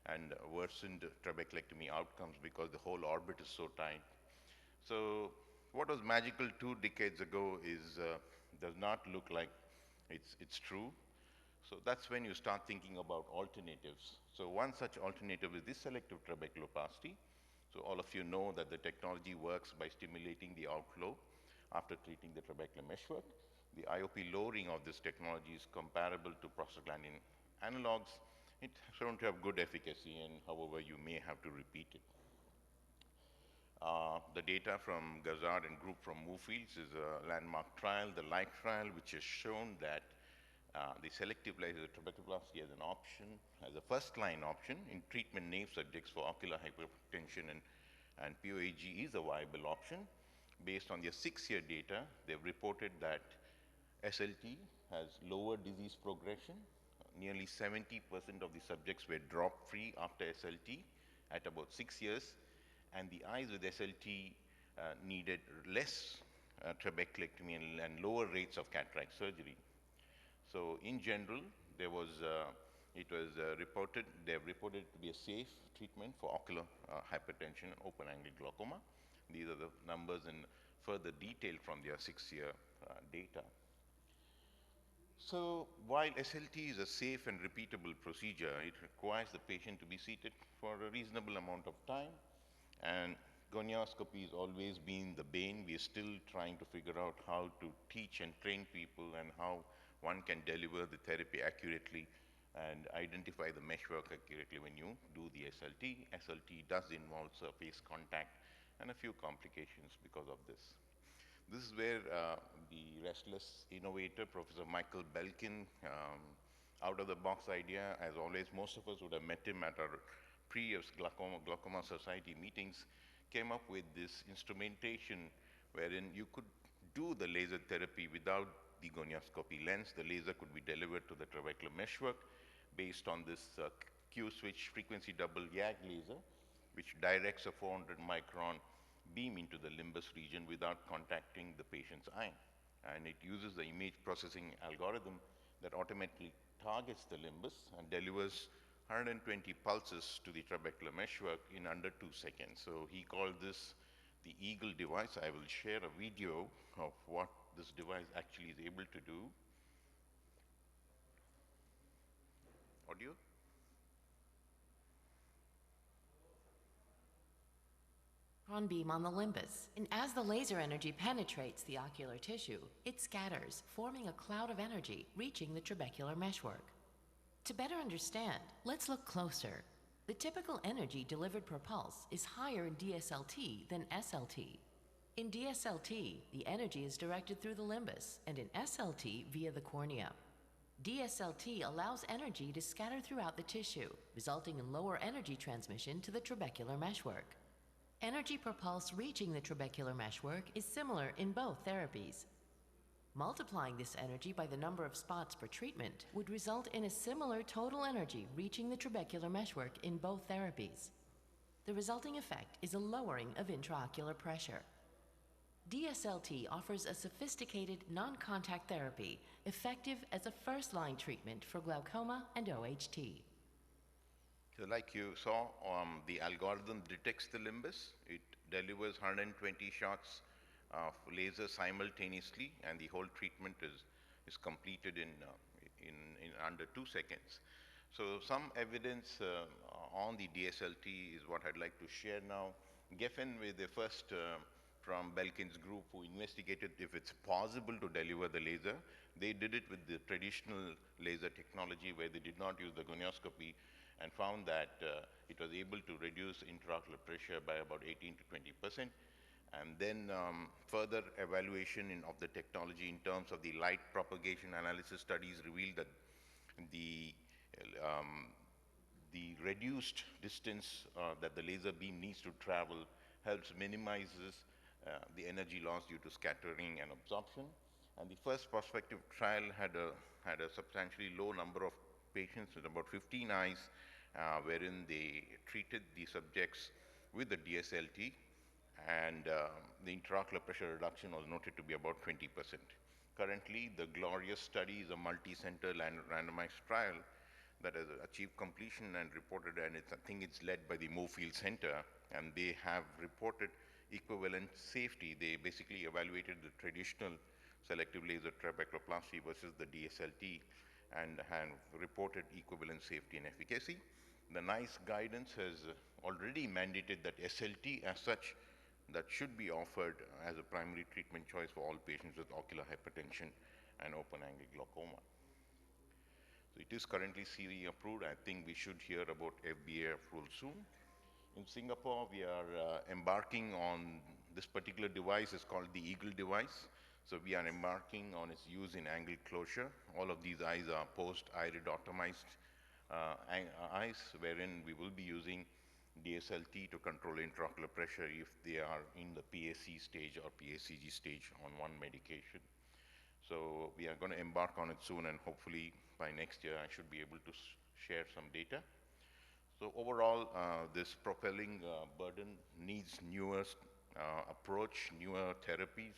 and worsened trabeculectomy outcomes because the whole orbit is so tight. So what was magical 2 decades ago does not look like it's true. So that's when you start thinking about alternatives. So one such alternative is this selective trabeculoplasty. So all of you know that the technology works by stimulating the outflow after treating the trabecular meshwork. The IOP lowering of this technology is comparable to prostaglandin analogs. It's shown to have good efficacy, and however, you may have to repeat it. The data from Gazard and group from Moorfields is a landmark trial, the LIGHT trial, which has shown that the selective laser trabeculoplasty as an option, as a first-line option in treatment-naive subjects for ocular hypertension and POAG is a viable option. Based on their 6-year data, they've reported that SLT has lower disease progression. Nearly 70% of the subjects were drop-free after SLT at about 6 years, and the eyes with SLT needed less trabeculectomy and lower rates of cataract surgery. So in general, they've reported to be a safe treatment for ocular hypertension and open-angle glaucoma. These are the numbers in further detail from their 6-year data. So while SLT is a safe and repeatable procedure, it requires the patient to be seated for a reasonable amount of time, and gonioscopy has always been the bane. We are still trying to figure out how to teach and train people and how one can deliver the therapy accurately and identify the meshwork accurately when you do the SLT. SLT does involve surface contact and a few complications because of this. This is where the restless innovator, Professor Michael Belkin, out-of-the-box idea, as always, most of us would have met him at our previous Glaucoma Society meetings, came up with this instrumentation wherein you could do the laser therapy without the gonioscopy lens. The laser could be delivered to the trabecular meshwork based on this Q-switch frequency double YAG laser, which directs a 400 micron beam into the limbus region without contacting the patient's eye. And it uses the image processing algorithm that automatically targets the limbus and delivers 120 pulses to the trabecular meshwork in under 2 seconds. So he called this the Eagle device. I will share a video of what this device actually is able to do. Audio? Beam on the limbus, and as the laser energy penetrates the ocular tissue, it scatters, forming a cloud of energy reaching the trabecular meshwork. To better understand, let's look closer. The typical energy delivered per pulse is higher in DSLT than SLT. In DSLT, the energy is directed through the limbus, and in SLT via the cornea. DSLT allows energy to scatter throughout the tissue, resulting in lower energy transmission to the trabecular meshwork. Energy per pulse reaching the trabecular meshwork is similar in both therapies. Multiplying this energy by the number of spots per treatment would result in a similar total energy reaching the trabecular meshwork in both therapies. The resulting effect is a lowering of intraocular pressure. DSLT offers a sophisticated non-contact therapy effective as a first-line treatment for glaucoma and OHT. So like you saw, the algorithm detects the limbus. It delivers 120 shots of laser simultaneously, and the whole treatment is completed in under 2 seconds. So some evidence on the DSLT is what I'd like to share now. Geffen were the first from Belkin's group who investigated if it's possible to deliver the laser. They did it with the traditional laser technology where they did not use the gonioscopy, and found that it was able to reduce intraocular pressure by about 18 to 20%. And then further evaluation of the technology in terms of the light propagation analysis studies revealed that the reduced distance that the laser beam needs to travel helps minimizes the energy loss due to scattering and absorption. And the first prospective trial had a substantially low number of patients with about 15 eyes, wherein they treated the subjects with the DSLT, and the intraocular pressure reduction was noted to be about 20%. Currently, the GLORIOUS study is a multi-center randomized trial that has achieved completion and reported, and I think it's led by the Moorfield Center, and they have reported equivalent safety. They basically evaluated the traditional selective laser trabeculoplasty versus the DSLT and have reported equivalent safety and efficacy. The NICE guidance has already mandated that SLT as such that should be offered as a primary treatment choice for all patients with ocular hypertension and open-angle glaucoma. So it is currently CE approved. I think we should hear about FDA approval soon. In Singapore, we are embarking on this particular device. It's called the Eagle device. So we are embarking on its use in angle closure. All of these eyes are post-iridotomized eyes, wherein we will be using DSLT to control intraocular pressure if they are in the PAC stage or PACG stage on one medication. So we are going to embark on it soon, and hopefully by next year I should be able to share some data. So overall, this propelling burden needs newer approach, newer therapies,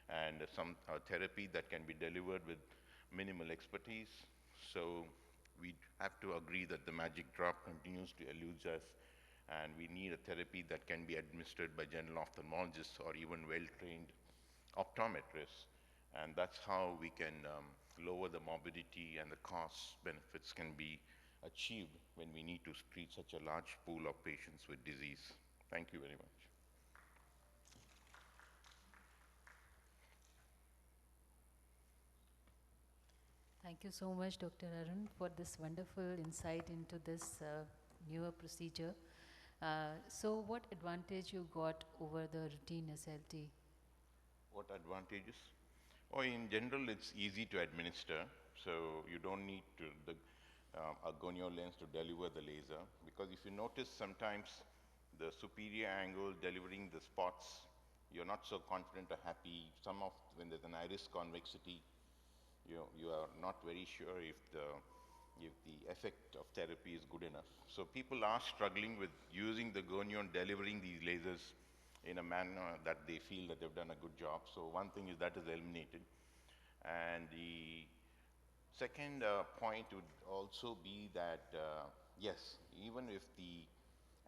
and some therapy that can be delivered with minimal expertise. So we have to agree that the magic drop continues to elude us, and we need a therapy that can be administered by general ophthalmologists or even well-trained optometrists. And that's how we can lower the morbidity, and the cost benefits can be achieved when we need to treat such a large pool of patients with disease. Thank you very much. Thank you so much, Dr. Arun, for this wonderful insight into this newer procedure. So what advantage you got over the routine SLT? What advantages? Oh, in general, it's easy to administer. So you don't need a gonio lens to deliver the laser. Because if you notice, sometimes the superior angle, delivering the spots. You're not so confident or happy. When there's an iris convexity, you are not very sure if the effect of therapy is good enough. So people are struggling with using the gurney and delivering these lasers in a manner that they feel that they've done a good job. So one thing is that is eliminated. And the second point would also be that, yes, even if the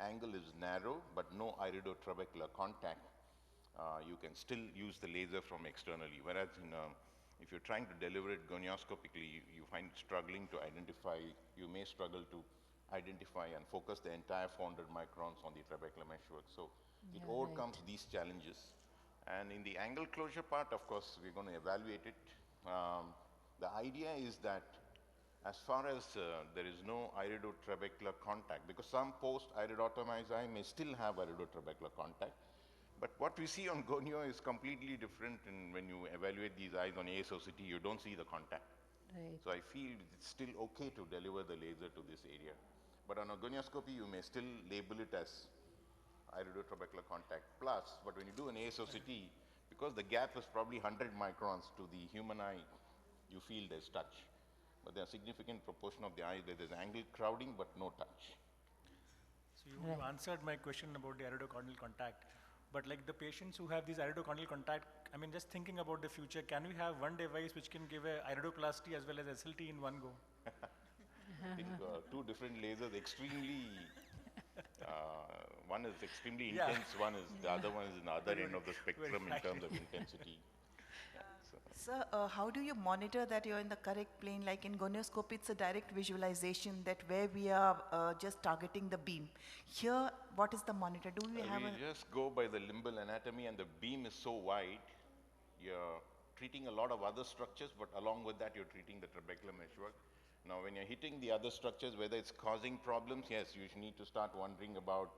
angle is narrow but no iridotrabecular contact, you can still use the laser from externally. Whereas if you're trying to deliver it gonioscopically, you find it struggling to identify, you may struggle to identify and focus the entire 400 microns on the trabecular meshwork. So it overcomes these challenges. And in the angle closure part, of course, we're going to evaluate it. The idea is that as far as there is no iridotrabecular contact, because some post-iridotomized eye may still have iridotrabecular contact, but what we see on gonio is completely different, and when you evaluate these eyes on ASOCT, you don't see the contact. Right. So I feel it's still okay to deliver the laser to this area. But on a gonioscopy, you may still label it as iridotrabecular contact plus, but when you do an ASOCT, because the gap is probably 100 microns to the human eye, you feel there's touch. But there are significant proportion of the eye where there's angle crowding but no touch. So you answered my question about the iridocorneal contact. But like the patients who have these iridocorneal contact, I mean, just thinking about the future, can we have one device which can give a iridoplasty as well as SLT in one go? I think two different lasers, extremely, one is extremely intense, the other one is in the other end of the spectrum in terms of intensity. Sir, how do you monitor that you're in the correct plane? Like in gonioscopy, it's a direct visualization that where we are just targeting the beam. Here, what is the monitor? Do we have We just go by the limbal anatomy, and the beam is so wide, you're treating a lot of other structures, but along with that, you're treating the trabecular meshwork. Now, when you're hitting the other structures, whether it's causing problems, yes, you need to start wondering about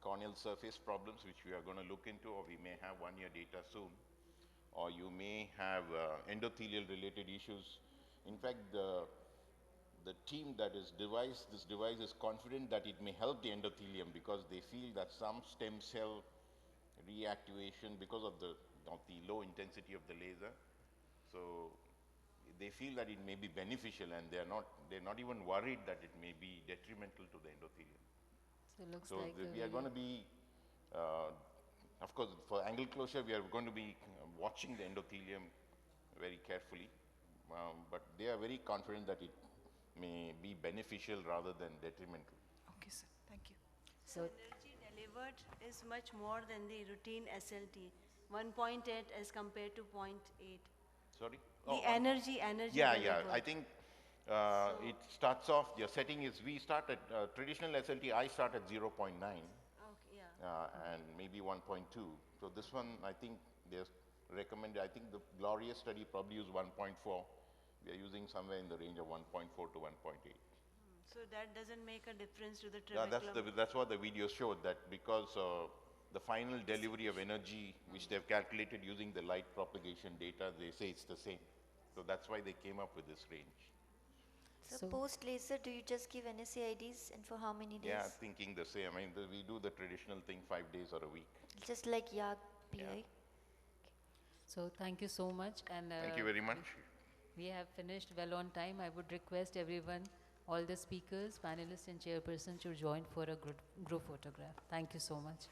corneal surface problems, which we are going to look into, or we may have 1-year data soon. Or you may have endothelial-related issues. In fact, the team that is devised this device is confident that it may help the endothelium because they feel that some stem cell reactivation because of the low intensity of the laser. So they feel that it may be beneficial, and they're not even worried that it may be detrimental to the endothelium. So it looks So like we are going to be, of course, for angle closure, we are going to be watching the endothelium very carefully, but they are very confident that it may be beneficial rather than detrimental. Okay, sir. Thank you. So energy delivered is much more than the routine SLT, 1.8 as compared to 0.8. Sorry? The energy Yeah, delivered. I think it starts off, your setting is, we start at, traditional SLT, I start at 0.9. Okay, yeah. And maybe 1.2. So this one, I think there's recommended, I think the Glorious study probably used 1.4. We are using somewhere in the range of 1.4 to 1.8. So that doesn't make a difference to the Yeah, trabeculum. that's what the video showed, that because the final delivery of energy, which they've calculated using the light propagation data, they say it's the same. So that's why they came up with this range. So post laser, do you just give NSAIDs, and for how many days? Yeah, thinking the same. I mean, we do the traditional thing 5 days or a week. Just like YAG PI? Yeah. So thank you so much. And Thank you very much. We have finished well on time. I would request everyone, all the speakers, panelists and chairperson to join for a group photograph. Thank you so much.